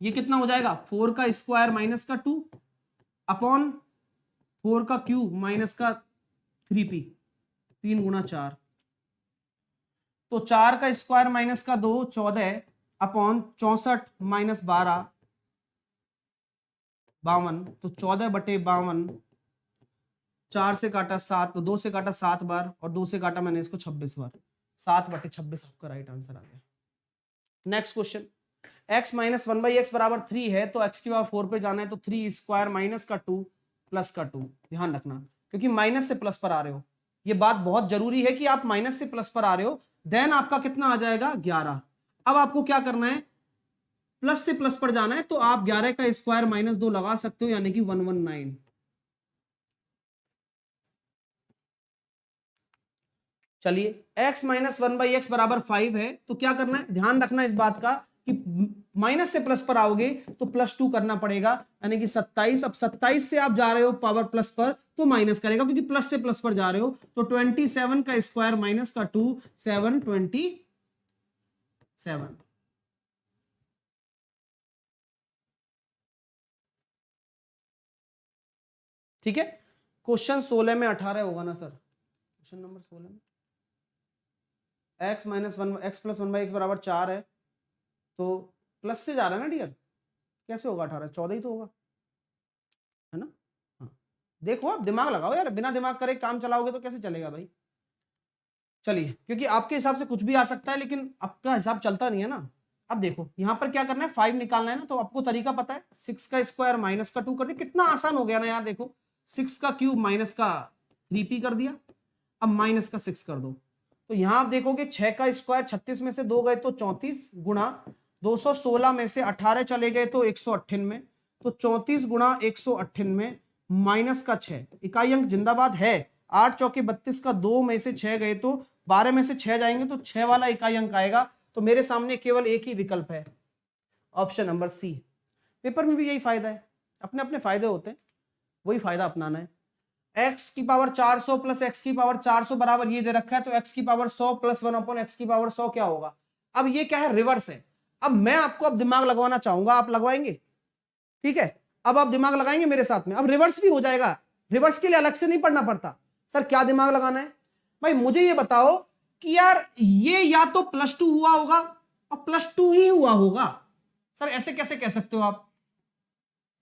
ये कितना हो जाएगा 4 का स्क्वायर माइनस का 2 अपॉन 4 का क्यूब माइनस का 3p, 3 गुणा 4, तो 4 का स्क्वायर माइनस का 2 14 अपॉन 64 माइनस 12 52, तो 14 बटे 52, 4 से काटा 7, तो 2 से काटा 7 बार और 2 से काटा मैंने इसको 26 बार, 7 बटे 26 आपका राइट आंसर आ गया। Next question, x minus 1 by X बराबर 3 है, तो x की पावर 4 पे जाना है, तो 3 स्क्वायर माइनस का 2 प्लस का 2, ध्यान रखना क्योंकि माइनस से प्लस पर आ रहे हो, ये बात बहुत जरूरी है कि आप माइनस से प्लस पर आ रहे हो, देन आपका कितना आ जाएगा 11। अब आपको क्या करना है, प्लस से प्लस पर जाना है, तो आप 11 का स्क्वायर माइनस 2 लगा सकते हो, यानी कि 119। चलिए x माइनस 1 बाई एक्स बराबर 5 है, तो क्या करना है, ध्यान रखना इस बात का कि माइनस से प्लस पर आओगे तो +2 करना पड़ेगा, यानी कि 27। अब 27 से आप जा रहे हो पावर प्लस पर तो माइनस करेगा, क्योंकि प्लस से प्लस पर जा रहे हो, तो 27 का स्क्वायर माइनस का 2, 727। ठीक है, क्वेश्चन 16 में 18 होगा ना सर, क्वेश्चन नंबर 16 में x minus 1 x plus 1 by X बराबर 4 है, तो प्लस से जा रहा है ना डियर, कैसे होगा 18, 14 ही तो होगा, है ना। हाँ देखो, आप दिमाग लगाओ यार, बिना दिमाग करे काम चलाओगे तो कैसे चलेगा भाई। चलिए, क्योंकि आपके हिसाब से कुछ भी आ सकता है, लेकिन आपका हिसाब चलता नहीं है ना। अब देखो यहां पर क्या करना है, 5 निकालना है ना, तो आपको तरीका पता है, 6 का स्क्वायर माइनस का 2 कर दिया, कितना आसान हो गया ना यार। देखो 6 का क्यूब माइनस का 3p कर दिया, अब माइनस का 6 कर दो, तो यहां आप देखोगे 6 का स्क्वायर 36 में से 2 गए तो 34 गुणा 216 में से 18 चले गए तो 198, तो 34 गुणा 198 माइनस का 6, इकाई अंक जिंदाबाद है, 8 चौके 32 का 2 में से 6 गए तो 12 में से 6 जाएंगे तो 6 वाला इकाई अंक आएगा, तो मेरे सामने केवल एक ही विकल्प है, ऑप्शन नंबर सी। पेपर में भी यही फायदा है, अपने अपने फायदे होते हैं, वही फायदा अपनाना है। x की पावर 400 प्लस x की पावर 400 बराबर ये दे रखा है, तो x की पावर 100 प्लस 1 अपॉन x की पावर 100 क्या होगा। अब ये क्या है, रिवर्स है। अब मैं आपको अब दिमाग लगवाना चाहूंगा, आप लगवाएंगे, ठीक है, अब आप दिमाग लगाएंगे मेरे साथ में, अब रिवर्स भी हो जाएगा, रिवर्स के लिए अलग से नहीं पढ़ना पड़ता। सर क्या दिमाग लगाना है भाई, मुझे ये बताओ कि यार ये या तो +2 हुआ होगा और +2 ही हुआ होगा। सर ऐसे कैसे कह सकते हो आप,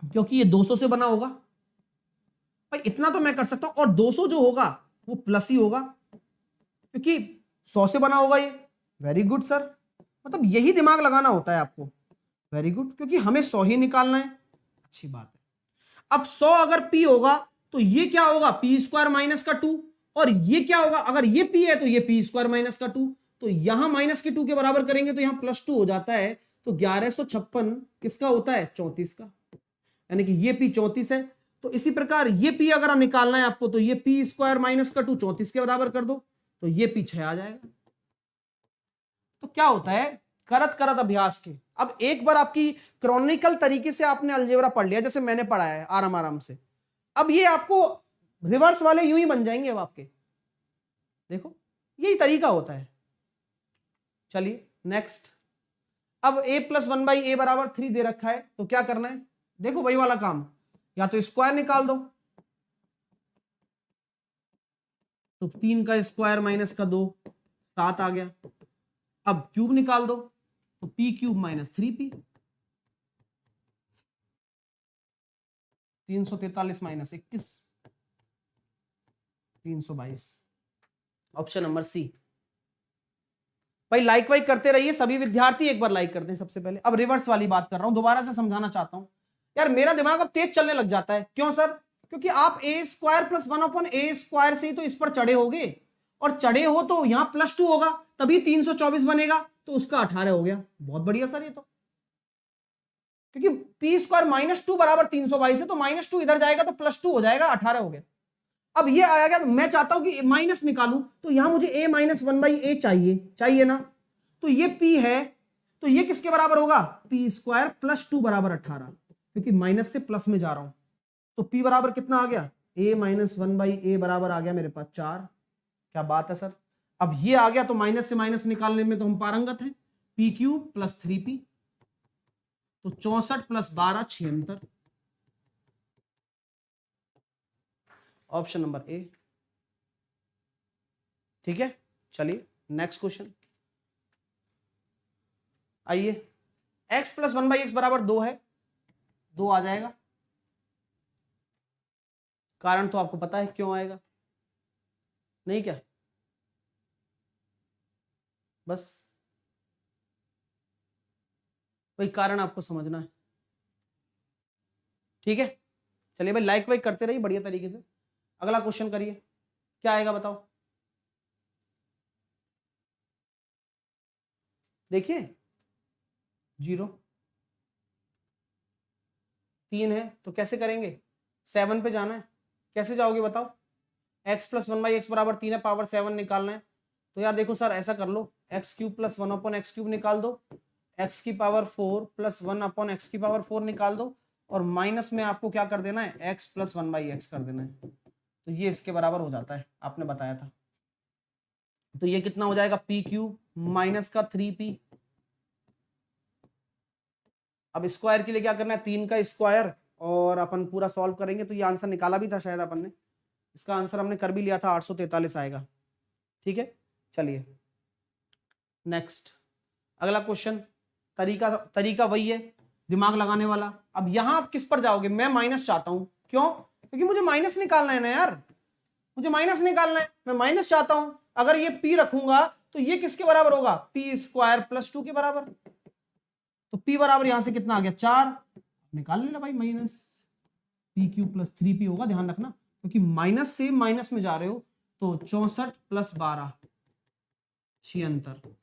क्योंकि ये 200 से बना होगा भाई, इतना तो मैं कर सकता हूं, और 200 जो होगा वो प्लस ही होगा, क्योंकि 100 से बना होगा ये। वेरी गुड सर, मतलब यही दिमाग लगाना होता है आपको, वेरी गुड, क्योंकि हमें 100 ही निकालना है, अच्छी बात है। अब 100 अगर p होगा तो ये क्या होगा, p स्क्वायर माइनस का 2, और ये क्या होगा, अगर ये p है तो ये p स्क्वायर माइनस का 2, तो यहां माइनस के 2 के बराबर करेंगे तो यहां +2 हो जाता है, तो 1156 किसका होता है, 34 का। यानी कि ये p 34 है। तो इसी प्रकार ये p अगर निकालना है आपको तो ये p स्क्वायर माइनस का 2 34 के बराबर कर दो तो ये p 6 आ जाएगा। तो क्या होता है, करत करत अभ्यास के, अब एक बार आपकी क्रॉनिकल तरीके से आपने अलजेब्रा पढ़ लिया जैसे मैंने पढ़ा है आराम आराम से, अब ये आपको रिवर्स वाले यूं ही बन जाएंगे। अब आपके देखो यही तरीका होता है। चलिए नेक्स्ट, अब a प्लस 1/a बराबर 3 दे रखा है तो क्या करना है, देखो वही वाला काम, या तो स्क्वायर निकाल दो, तो 3 का स्क्वायर माइनस का 2 7 आ गया। अब क्यूब निकाल दो तो p cube minus 3p, 343 minus 21 322। Option number C. भाई लाइक वाइक करते रहिए सभी विद्यार्थी, एक बार लाइक कर दें सबसे पहले। अब रिवर्स वाली बात कर रहा हूं, दोबारा से समझाना चाहता हूं यार, मेरा दिमाग अब तेज चलने लग जाता है। क्यों सर? क्योंकि आप a square plus 1/a square से ही तो इस पर चढ़े होगे, और चढ़े हो तो यहां +2 होगा तभी 324 बनेगा, तो उसका 18 हो गया। बहुत बढ़िया सर, ये तो क्योंकि p स्क्वायर -2 बराबर 322 है, तो -2 इधर जाएगा तो +2 हो जाएगा, 18 हो गया। अब ये आया गया तो मैं चाहता हूं कि माइनस निकालूं, तो यहां मुझे a माइनस 1/a चाहिए ना, तो ये p है, तो ये किसके बराबर होगा, p स्क्वायर +2 बराबर 18, क्योंकि माइनस से प्लस में जा रहा हूं। तो p बराबर कितना आ गया, a माइनस 1/a बराबर आ गया मेरे पास 4। क्या बात है सर। अब ये आ गया तो माइनस से माइनस निकालने में तो हम पारंगत हैं। p क्यूब प्लस 3p, तो 64 प्लस 12 76। Option number A. ठीक है, चलिए नेक्स्ट क्वेश्चन। आइए, x प्लस 1/x बराबर 2 है, 2 आ जाएगा। कारण तो आपको पता है क्यों आएगा, नहीं क्या? बस भाई कारण आपको समझना है। ठीक है, चलिए भाई लाइक वाइक करते रहिए बढ़िया तरीके से। अगला क्वेश्चन करिए, क्या आएगा बताओ। देखिए 0 3 है तो कैसे करेंगे, 7 पे जाना है। कैसे जाओगे बताओ, x प्लस 1/x बराबर 3 है, पावर 7 निकालना है। तो यार देखो सर ऐसा कर लो, एक्स क्यूब प्लस 1/x³ निकाल दो, x की पावर 4 प्लस 1/x की पावर 4 निकाल दो, और माइनस में आपको क्या कर देना है, x प्लस 1/x कर देना है। तो ये इसके बराबर हो जाता है, आपने बताया था। तो ये कितना हो जाएगा, p क्यूब माइनस का 3p। अब स्क्वायर के लिए क्या करना है, 3 का स्क्वायर, और अपन पूरा सॉल्व करेंगे तो ये आंसर निकाला भी था शायद अपन ने, इसका आंसर हमने कर भी लिया था, 843 आएगा। ठीक है, चलिए नेक्स्ट अगला क्वेश्चन। तरीका वही है, दिमाग लगाने वाला। अब यहां आप किस पर जाओगे, मैं माइनस चाहता हूं, क्यों? क्योंकि मुझे माइनस निकालना है ना यार, मुझे माइनस निकालना है, मैं माइनस चाहता हूं। अगर ये p रखूंगा तो ये किसके बराबर होगा, p स्क्वायर प्लस 2 के बराबर। तो p बराबर यहां से कितना आ गया, 4, निकाल लेना भाई, minus p cube plus 3p होगा, ध्यान रखना, क्योंकि माइनस से माइनस में जा रहे हो। तो 64 प्लस 12 76।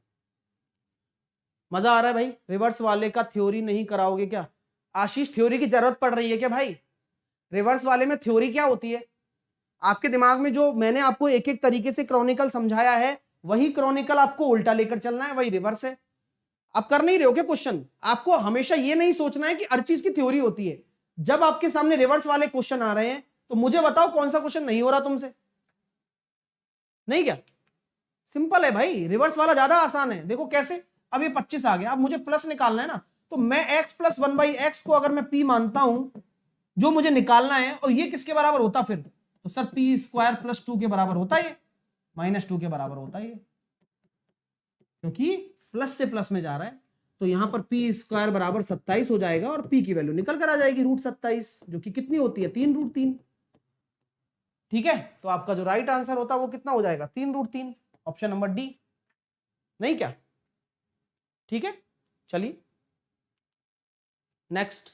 मजा आ रहा है भाई, रिवर्स वाले का थ्योरी नहीं कराओगे क्या? आशीष थ्योरी की जरूरत पड़ रही है क्या भाई? रिवर्स वाले में थ्योरी क्या होती है? आपके दिमाग में जो मैंने आपको एक एक तरीके से क्रॉनिकल समझाया है, वही क्रॉनिकल आपको उल्टा लेकर चलना है, वही रिवर्स है। आप कर नहीं रहे हो क्या क्वेश्चन? आपको हमेशा ये नहीं सोचना है कि हर चीज की थ्योरी होती है। जब आपके सामने रिवर्स वाले क्वेश्चन आ रहे हैं तो मुझे बताओ कौन सा क्वेश्चन नहीं हो रहा तुमसे, नहीं क्या? सिंपल है भाई, रिवर्स वाला ज्यादा आसान है। देखो कैसे, अब ये 25 आ गया, अब मुझे प्लस निकालना है ना, तो मैं x प्लस 1/x को अगर मैं p मानता हूं जो मुझे निकालना है, और ये किसके बराबर होता फिर, तो सर p स्क्वायर प्लस 2 के बराबर होता है, -2 के बराबर होता है, क्योंकि प्लस से प्लस में जा रहा है। तो यहां पर p स्क्वायर बराबर 27 हो जाएगा, और p की वैल्यू निकल कर आ जाएगी √27, जो कि कितनी होती है, 3√3। ठीक है, तो आपका जो राइट आंसर होता है वो कितना हो जाएगा, 3√3। ऑप्शन नंबर डी, नहीं क्या? ठीक है, चलिए नेक्स्ट।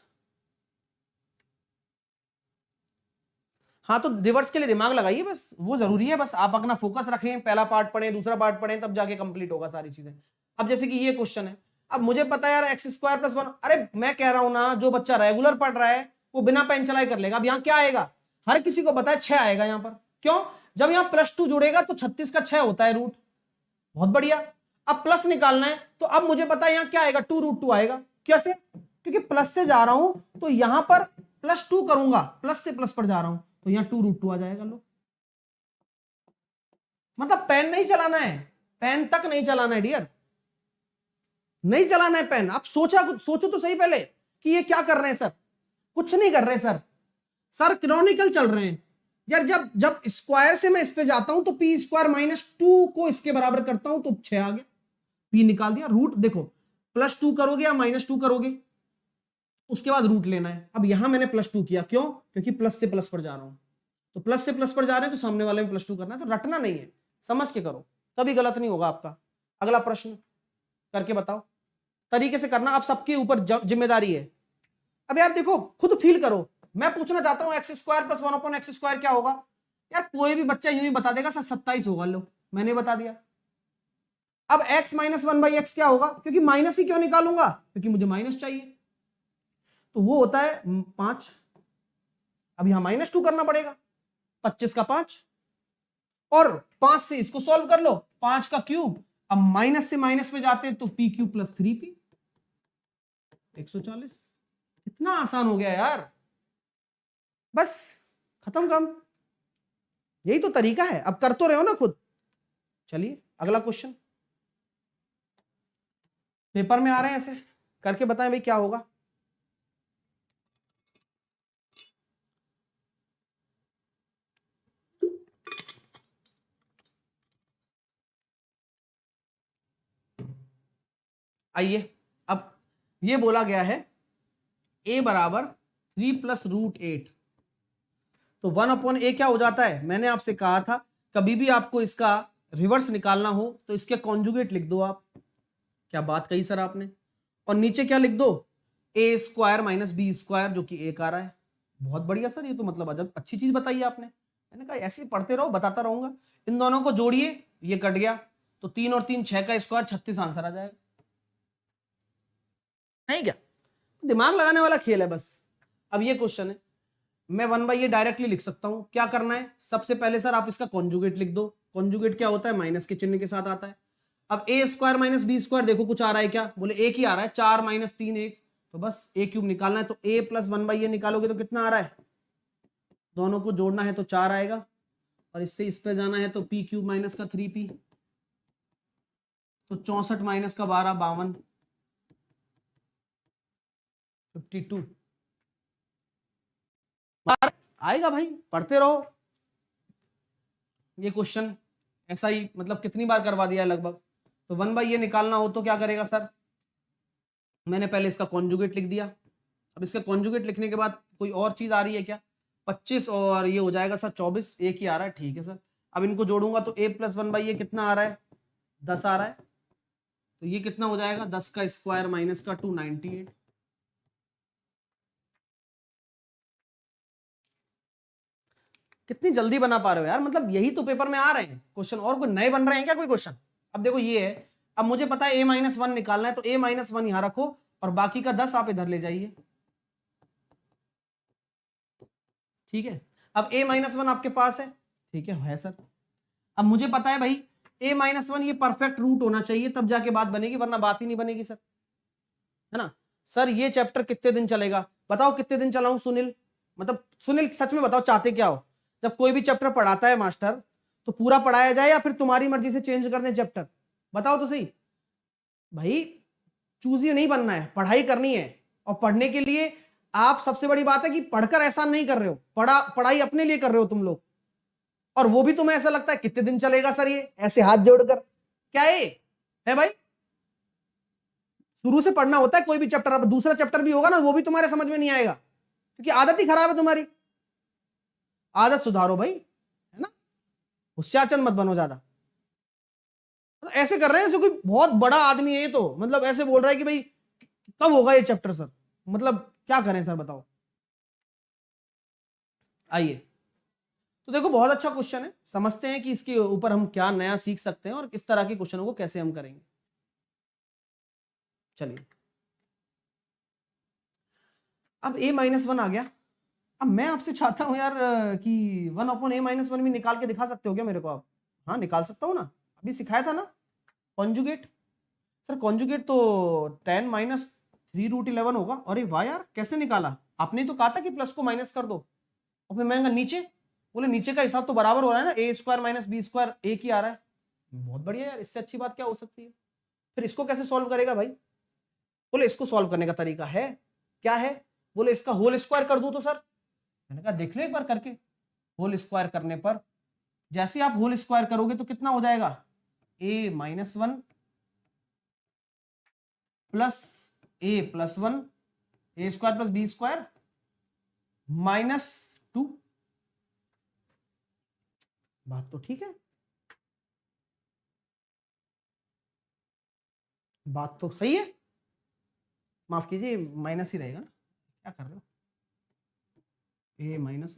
हाँ, तो रिवर्स के लिए दिमाग लगाइए, बस वो जरूरी है, बस आप अपना फोकस रखें, पहला पार्ट पढ़ें, दूसरा पार्ट पढ़ें, तब जाके कंप्लीट होगा सारी चीजें। अब जैसे कि ये क्वेश्चन है, अब मुझे पता है यार x² + 1, अरे मैं कह रहा हूं ना, जो बच्चा रेगुलर पढ़ रहा है वो बिना पेन चलाए कर लेगा। अब यहाँ क्या आएगा, हर किसी को पता है 6 आएगा यहाँ पर। क्यों, जब यहाँ +2 जुड़ेगा तो 36 का 6 होता है रूट। बहुत बढ़िया। अब प्लस निकालना है तो अब मुझे पता है यहाँ क्या आएगा, 2√2 आएगा। कैसे, क्योंकि प्लस से जा रहा हूं तो यहां पर +2 करूंगा, प्लस से प्लस पर जा रहा हूं तो यहाँ 2√2 आ जाएगा। लो, मतलब पेन नहीं चलाना है, पेन तक नहीं चलाना है डियर, नहीं चलाना है पेन। आप सोचो तो सही पहले कि ये क्या कर रहे हैं सर, कुछ नहीं कर रहे सर कैनोनिकल चल रहे हैं यार। जब स्क्वायर से मैं इस पे जाता हूं तो p² - 2 को इसके बराबर करता हूं तो 6 आ गया, p निकाल दिया। रूट देखो, +2 करोगे या -2 करोगे, उसके बाद रूट लेना है। अब यहां मैंने +2 किया, क्यों, क्योंकि प्लस से प्लस पर जा रहा हूं, तो प्लस से प्लस पर जा रहे हैं तो सामने वाले में +2 करना है। तो रटना नहीं है, समझ के करो, कभी गलत नहीं होगा आपका। अगला प्रश्न करके बताओ, तरीके से करना, आप सबके ऊपर जिम्मेदारी है। अब यार देखो, खुद फील करो, मैं पूछना चाहता हूं x² + 1/x² क्या होगा। यार कोई भी बच्चा यूं ही बता देगा सर 27 होगा। लो, मैंने बता दिया। अब x - 1/x क्या होगा, क्योंकि माइनस ही क्यों निकालूंगा, क्योंकि मुझे माइनस चाहिए, तो वो होता है 5। अब यहां -2 करना पड़ेगा, 25 का 5, और 5 से इसको सॉल्व कर लो, 5 का क्यूब। अब माइनस से माइनस में जाते हैं तो p³ + 3p 140। कितना आसान हो गया यार, बस खत्म काम। यही तो तरीका है, अब कर तो रहे हो ना खुद। चलिए अगला क्वेश्चन, पेपर में आ रहे हैं ऐसे, करके बताएं भाई क्या होगा। आइए, अब ये बोला गया है a बराबर 3 + √8, तो 1/a क्या हो जाता है। मैंने आपसे कहा था कभी भी आपको इसका रिवर्स निकालना हो तो इसके कॉन्जुगेट लिख दो आप। क्या बात कही सर आपने, और नीचे क्या लिख दो, a² - b², जो कि 1 आ रहा है। बहुत बढ़िया सर, ये तो मतलब अजब अच्छी चीज बताई आपने। मैंने कहा ऐसे पढ़ते रहो, बताता रहूंगा। इन दोनों को जोड़िए, ये कट गया तो 3 और 3 6 का स्क्वायर 36 आंसर आ जाएगा। नहीं क्या, दिमाग लगाने वाला खेल है बस। अब ये क्वेश्चन है, मैं 1/a डायरेक्टली लिख सकता हूं। क्या करना है, सबसे पहले सर आप इसका कॉन्जुगेट लिख दो। कॉन्जुगेट क्या होता है, माइनस के चिन्ह के साथ आता है। अब a² - b² देखो कुछ आ रहा है क्या, बोले एक ही आ रहा है, 4 - 3 1, तो बस a³ निकालना है। तो a + 1/a निकालोगे तो कितना आ रहा है, दोनों को जोड़ना है तो 4 आएगा, और इससे इस पे जाना है तो p³ - 3p, तो 64 - 12 52 52 आएगा भाई। पढ़ते रहो, ये क्वेश्चन ऐसा ही मतलब कितनी बार करवा दिया है लगभग। तो 1/a निकालना हो तो क्या करेगा सर, मैंने पहले इसका कॉन्जुगेट लिख दिया। अब इसका कॉन्जुगेट लिखने के बाद कोई और चीज आ रही है क्या, 25 और ये हो जाएगा सर 24, एक ही आ रहा है, ठीक है सर। अब इनको जोड़ूंगा तो a + 1/a कितना आ रहा है, 10 आ रहा है, तो ये कितना हो जाएगा, 10 का स्क्वायर माइनस का 2 98। कितनी जल्दी बना पा रहे हो यार, मतलब यही तो पेपर में आ रहे हैं क्वेश्चन, और कोई नए बन रहे हैं क्या कोई क्वेश्चन। अब देखो ये है, अब मुझे पता है a - 1 निकालना है, तो a - 1 यहां रखो और बाकी का 10 आप इधर ले जाइए, ठीक है। अब a - 1 आपके पास है, ठीक है सर। अब मुझे पता है भाई a - 1 ये परफेक्ट रूट होना चाहिए, तब जाके बात बनेगी, वरना बात ही नहीं बनेगी सर, है ना। सर ये चैप्टर कितने दिन चलेगा, बताओ कितने दिन चलाऊं सुनील, मतलब सुनील सच में बताओ चाहते क्या हो। जब कोई भी चैप्टर पढ़ाता है मास्टर तो पूरा पढ़ाया जाए या फिर तुम्हारी मर्जी से चेंज कर दें चैप्टर, बताओ तो सही भाई। चूजी नहीं बनना है, पढ़ाई करनी है, और पढ़ने के लिए आप सबसे बड़ी बात है कि पढ़कर एहसान नहीं कर रहे हो, पढ़ाई अपने लिए कर रहे हो तुम लोग, और वो भी तुम्हें ऐसा लगता है कितने दिन चलेगा सर ये, ऐसे हाथ जोड़कर, क्या है भाई। शुरू से पढ़ना होता है कोई भी चैप्टर, अब दूसरा चैप्टर भी होगा ना वो भी तुम्हारे समझ में नहीं आएगा, क्योंकि आदत ही खराब है तुम्हारी। आदत सुधारो भाई, है ना, होशियारचंद मत बनो ज्यादा। तो ऐसे कर रहे हैं जैसे कोई बहुत बड़ा आदमी है, ये तो मतलब ऐसे बोल रहा है कि भाई कब होगा ये चैप्टर सर, मतलब क्या करें सर बताओ। आइए, तो देखो बहुत अच्छा क्वेश्चन है, समझते हैं कि इसके ऊपर हम क्या नया सीख सकते हैं और किस तरह के क्वेश्चनों को कैसे हम करेंगे। चलिए, अब a - 1 आ गया, अब मैं आपसे चाहता हूं यार कि 1/a-1 भी निकाल के दिखा सकते हो क्या मेरे को आप? हाँ निकाल सकता हूँ ना, अभी सिखाया था ना कॉन्जुगेट। सर कॉन्जुगेट तो 10 - 3√11 होगा। अरे वाह यार, कैसे निकाला? आपने तो कहा था कि प्लस को माइनस कर दो, और फिर मैंने कहा नीचे, बोले नीचे का हिसाब तो बराबर हो रहा है ना, a² - b² एक ही आ रहा है। बहुत बढ़िया यार, इससे अच्छी बात क्या हो सकती है? फिर इसको कैसे सॉल्व करेगा भाई? बोले इसको सॉल्व करने का तरीका है, क्या है? बोले इसका होल स्क्वायर कर दूं तो सर। मैंने कहा देख लो एक बार करके। होल स्क्वायर करने पर जैसे आप होल स्क्वायर करोगे तो कितना हो जाएगा, a-1 plus a+1 a² + b² -2। बात तो ठीक है, बात तो सही है। माफ कीजिए माइनस ही रहेगा ना, क्या कर रहे हो? a-1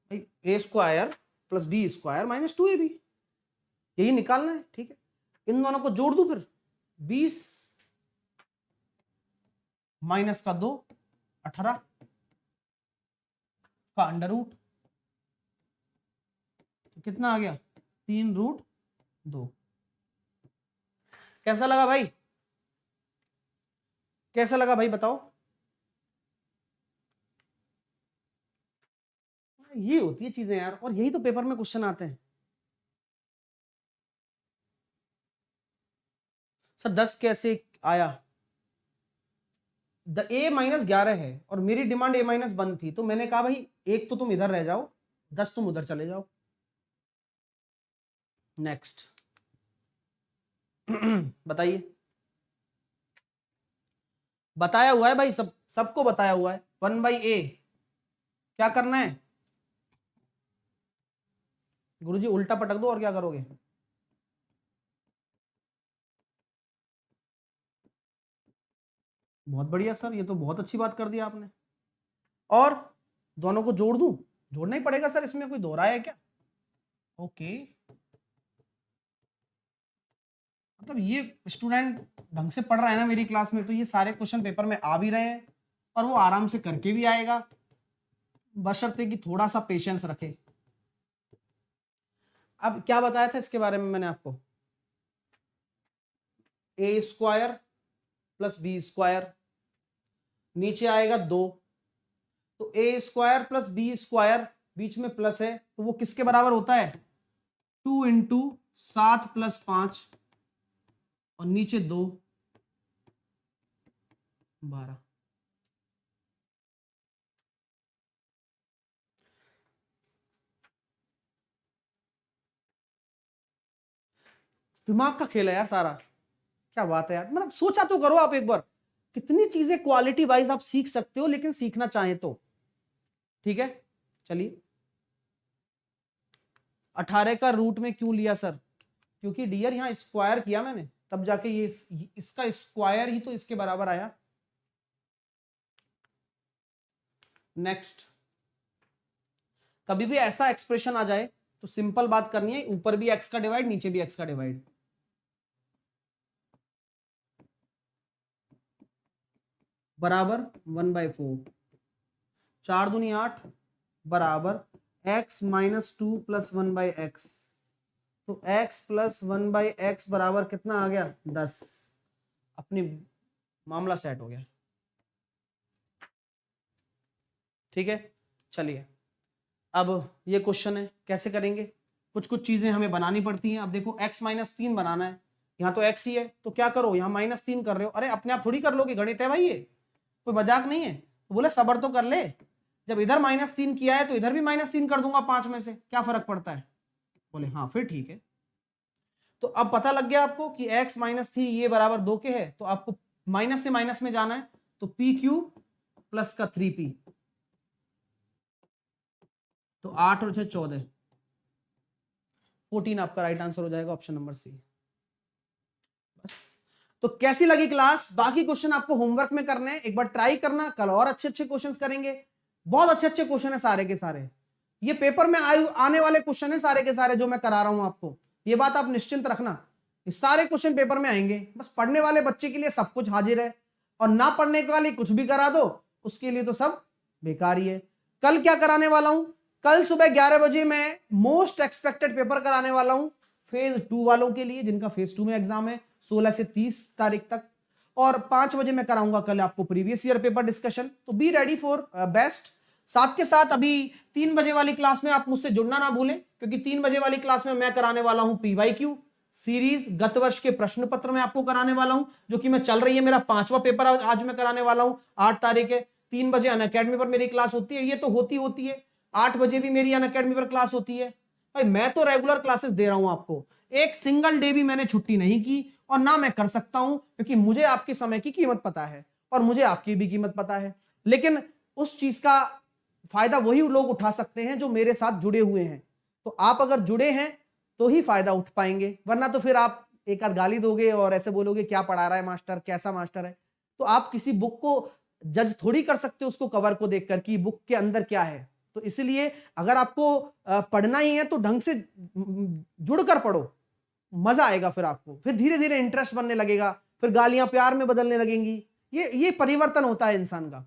भाई a² + b² -2ab, यही निकालना है। ठीक है, इन दोनों को जोड़ दूं फिर 20 -2 18 का अंडर रूट, तो कितना आ गया 3√2। कैसा लगा भाई? कैसा लगा भाई बताओ? ये होती है चीजें यार, और यही तो पेपर में क्वेश्चन आते हैं। सर 10 कैसे आया? a-11 है और मेरी डिमांड a-1 थी, तो मैंने कहा भाई एक तो तुम इधर रह जाओ, 10 तुम उधर चले जाओ। नेक्स्ट बताइए। बताया हुआ है भाई, सबको बताया हुआ है। 1/a क्या करना है गुरुजी? उल्टा पटक दो और क्या करोगे? बहुत बढ़िया सर, ये तो बहुत अच्छी बात कर दी आपने। और दोनों को जोड़ दूं? जोड़ना ही पड़ेगा सर, इसमें कोई दो राय है क्या? ओके, मतलब ये स्टूडेंट ढंग से पढ़ रहा है ना मेरी क्लास में, तो ये सारे क्वेश्चन पेपर में आ भी रहे हैं और वो आराम से करके भी आएगा, बशर्ते कि थोड़ा सा पेशेंस रखे। अब क्या बताया था इसके बारे में मैंने आपको? a² + b², नीचे आएगा 2, तो a² + b² बीच में प्लस है, तो वो किसके बराबर होता है? 2 × 7 + 5 और नीचे 2 12। दिमाग का खेल है यार सारा। क्या बात है यार, मतलब सोचा तो करो आप एक बार, कितनी चीजें क्वालिटी वाइज आप सीख सकते हो, लेकिन सीखना चाहें तो। ठीक है चलिए, 18 का रूट में क्यों लिया सर? क्योंकि डियर यहां स्क्वायर किया मैंने, तब जाके ये इसका स्क्वायर ही तो इसके बराबर आया। नेक्स्ट, कभी भी ऐसा एक्सप्रेशन आ जाए तो सिंपल बात करनी है, ऊपर भी एक्स का डिवाइड नीचे भी एक्स का डिवाइड। बराबर 1/4, 4 दूनी 8 बराबर x - 2 + 1/x, तो x + 1/x बराबर कितना आ गया 10। अपनी मामला सेट हो गया। ठीक है चलिए, अब ये क्वेश्चन है कैसे करेंगे, कुछ कुछ चीजें हमें बनानी पड़ती हैं। अब देखो x - 3 बनाना है, यहाँ तो x ही है, तो क्या करो यहाँ -3 कर रहे हो, अरे अपने आप थोड़ी कर लोगे, गणित है भाई ये, कोई मजाक नहीं है। तो बोले सबर तो कर ले, जब इधर -3 किया है तो इधर भी -3 कर दूंगा 5 में से, क्या फर्क पड़ता है? बोले हाँ फिर ठीक है। तो अब पता लग गया आपको कि x - 3 ये बराबर 2 के है, तो आपको माइनस से माइनस में जाना है, तो p³ प्लस का 3p, तो 8 और 6 14, 14 आपका राइट आंसर हो जाएगा, ऑप्शन नंबर सी। बस। तो कैसी लगी क्लास? बाकी क्वेश्चन आपको होमवर्क में करने हैं, एक बार ट्राई करना, कल और अच्छे अच्छे क्वेश्चंस करेंगे। बहुत अच्छे अच्छे क्वेश्चन है सारे के सारे, ये पेपर में आने वाले क्वेश्चन है सारे के सारे जो मैं करा रहा हूं आपको, ये बात आप निश्चिंत रखना, ये सारे क्वेश्चन पेपर में आएंगे। बस पढ़ने वाले बच्चे के लिए सब कुछ हाजिर है, और ना पढ़ने के वाले कुछ भी करा दो उसके लिए तो सब बेकार ही है। कल क्या कराने वाला हूं, कल सुबह 11 बजे मैं मोस्ट एक्सपेक्टेड पेपर कराने वाला हूं फेज 2 वालों के लिए, जिनका फेज 2 में एग्जाम है 16 से 30 तारीख तक। और 5 बजे मैं कराऊंगा कल आपको प्रीवियस ईयर पेपर डिस्कशन। तो बी रेडी फॉर बेस्ट। साथ के साथ अभी 3 बजे वाली क्लास में आप मुझसे जुड़ना ना भूलें, क्योंकि 3 बजे वाली क्लास में मैं कराने वाला हूं पीवाईक्यू सीरीज, गत वर्ष के प्रश्न पत्र में आपको कराने वाला हूं, जो कि मैं चल रही है, मेरा 5वां पेपर आज मैं कराने वाला हूं। 8 तारीख है, 3 बजे अनअकैडमी पर मेरी क्लास होती है, ये तो होती है। 8 बजे भी मेरी अनअकैडमी पर क्लास होती है। भाई मैं तो रेगुलर क्लासेस दे रहा हूं आपको, एक सिंगल डे भी मैंने छुट्टी नहीं की और ना मैं कर सकता हूं, क्योंकि मुझे आपके समय की कीमत पता है और मुझे आपकी भी कीमत पता है। लेकिन उस चीज का फायदा वही लोग उठा सकते हैं जो मेरे साथ जुड़े हुए हैं। तो आप अगर जुड़े हैं तो ही फायदा उठ पाएंगे, वरना तो फिर आप एक आध गाली दोगे और ऐसे बोलोगे क्या पढ़ा रहा है मास्टर, कैसा मास्टर है। तो आप किसी बुक को जज थोड़ी कर सकते हो उसको कवर को देखकर कि बुक के अंदर क्या है। तो इसलिए अगर आपको पढ़ना ही है तो ढंग से जुड़कर पढ़ो, मजा आएगा। फिर आपको फिर धीरे धीरे इंटरेस्ट बनने लगेगा, फिर गालियां प्यार में बदलने लगेंगी। ये परिवर्तन होता है इंसान का।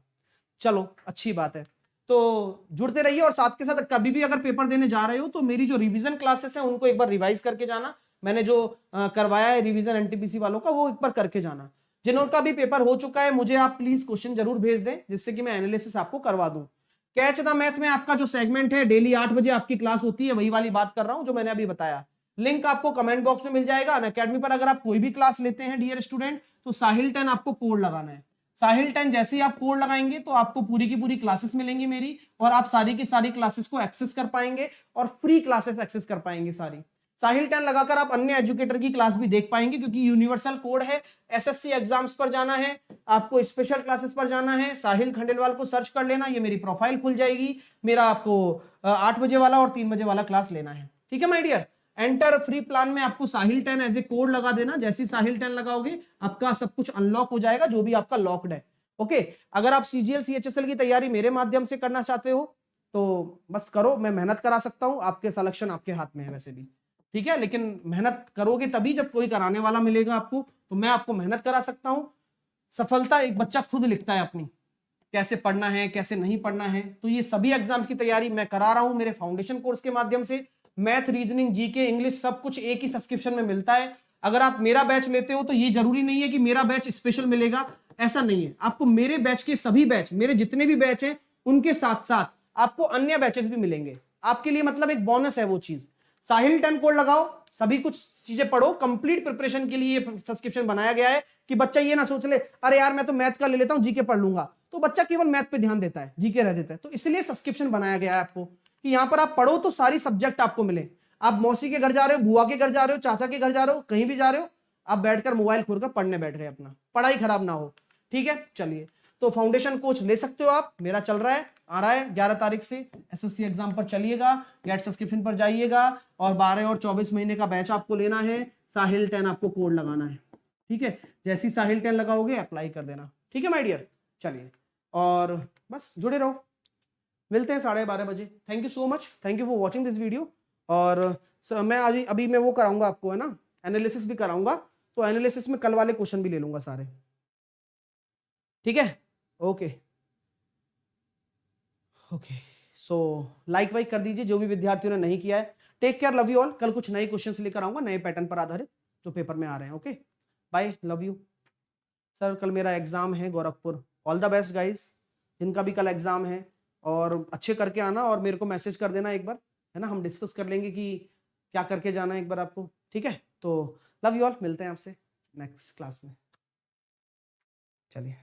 चलो अच्छी बात है, तो जुड़ते रहिए। और साथ के साथ कभी भी अगर पेपर देने जा रहे हो तो मेरी जो रिवीजन क्लासेस हैं उनको एक बार रिवाइज करके जाना। मैंने जो करवाया है रिवीजन एनटीपीसी वालों का, वो एक बार करके जाना। जिनका भी पेपर हो चुका है मुझे आप प्लीज क्वेश्चन जरूर भेज दें, जिससे कि मैं एनालिसिस आपको करवा दूं। कैच द मैथ में आपका जो सेगमेंट है डेली 8 बजे आपकी क्लास होती है, वही वाली बात कर रहा हूं जो मैंने अभी बताया। लिंक आपको कमेंट बॉक्स में मिल जाएगा। अनअकैडमी पर अगर आप कोई भी क्लास लेते हैं डियर स्टूडेंट, तो साहिल 10 आपको कोड लगाना है। साहिल 10 जैसे ही आप कोड लगाएंगे तो आपको पूरी की पूरी क्लासेस मिलेंगी मेरी, और आप सारी की सारी क्लासेस को एक्सेस कर पाएंगे और फ्री क्लासेस एक्सेस कर पाएंगे सारी। साहिल 10 लगाकर आप अन्य एजुकेटर की क्लास भी देख पाएंगे, क्योंकि यूनिवर्सल कोड है। एसएससी एग्जाम्स पर जाना है, आपको स्पेशल क्लासेस पर जाना है, साहिल खंडेलवाल को सर्च कर लेना, ये मेरी प्रोफाइल खुल जाएगी। मेरा आपको 8 बजे वाला और 3 बजे वाला क्लास लेना है, ठीक है my dear. Enter free plan में आपको साहिल 10 एज ए कोड लगा देना। जैसे ही साहिल 10 लगाओगे आपका सब कुछ अनलॉक हो जाएगा, जो भी आपका लॉक्ड है। ओके, अगर आप सीजीएल सीएचएसएल की तैयारी मेरे माध्यम से करना चाहते हो तो बस करो, मैं मेहनत करा सकता हूं। आपके सिलेक्शन आपके हाथ में है वैसे भी, ठीक है, लेकिन मेहनत करोगे तभी, जब कोई कराने वाला मिलेगा आपको तो मैं आपको मेहनत करा सकता हूं। सफलता एक बच्चा खुद लिखता है अपनी, कैसे पढ़ना है कैसे नहीं पढ़ना है। तो ये सभी एग्जाम्स की तैयारी मैं करा रहा हूं मेरे फाउंडेशन कोर्स के माध्यम से। मैथ, रीजनिंग, जीके, इंग्लिश सब कुछ एक ही सब्सक्रिप्शन में मिलता है। अगर आप मेरा बैच लेते हो तो ये जरूरी नहीं है कि मेरा बैच स्पेशल मिलेगा, ऐसा नहीं है। आपको मेरे बैच के सभी बैच, मेरे जितने भी बैच हैं उनके साथ साथ आपको अन्य बैचेस भी मिलेंगे। आपके लिए मतलब एक बोनस है वो चीज। साहिल 10 कोड लगाओ, सभी कुछ चीजें पढ़ो। कंप्लीट प्रिपरेशन के लिए सब्सक्रिप्शन बनाया गया है कि बच्चा ये ना सोच ले अरे यार मैं तो मैथ का ले लेता हूं, जीके पढ़ लूंगा। तो बच्चा केवल मैथ पे ध्यान देता है, जीके रह देता है। तो इसलिए सब्सक्रिप्शन बनाया गया है आपको कि यहां पर आप पढ़ो तो सारी सब्जेक्ट आपको मिले। आप मौसी के घर जा रहे हो, बुआ के घर जा रहे हो, चाचा के घर जा रहे हो, कहीं भी जा रहे हो, आप बैठकर मोबाइल खोलकर पढ़ने बैठ गए, अपना पढ़ाई खराब ना हो, ठीक है। चलिए, तो फाउंडेशन कोच ले सकते हो आप, मेरा चल रहा है, आ रहा है 11 तारीख से। एसएससी एग्जाम पर चलिएगा, गेट सब्सक्रिप्शन पर जाइएगा, और 12 और 24 महीने का बैच आपको लेना है। साहिल 10 आपको कोड लगाना है, ठीक है। जैसी साहिल 10 लगाओगे अप्लाई कर देना, ठीक है माय डियर। चलिए, और बस जुड़े रहो, मिलते हैं 12:30 बजे। Thank you so much, thank you for watching this video. और मैं अभी मैं वो कराऊंगा आपको, है ना, एनालिसिस भी कराऊंगा। तो एनालिसिस में कल वाले क्वेश्चन भी ले लूंगा सारे, ठीक है। ओके ओके, सो लाइक वाइक कर दीजिए जो भी विद्यार्थियों ने नहीं किया है। Take care, love you all. कल कुछ नए क्वेश्चंस लेकर आऊंगा, नए पैटर्न पर आधारित जो पेपर में आ रहे हैं। Okay, bye, love you. Sir कल मेरा एग्जाम है Gorakhpur, all the best guys, जिनका भी कल एग्जाम है। और अच्छे करके आना और मेरे को मैसेज कर देना एक बार, है ना, हम डिस्कस कर लेंगे कि क्या करके जाना है एक बार आपको, ठीक है। तो लव यू ऑल, मिलते हैं आपसे नेक्स्ट क्लास में। चलिए।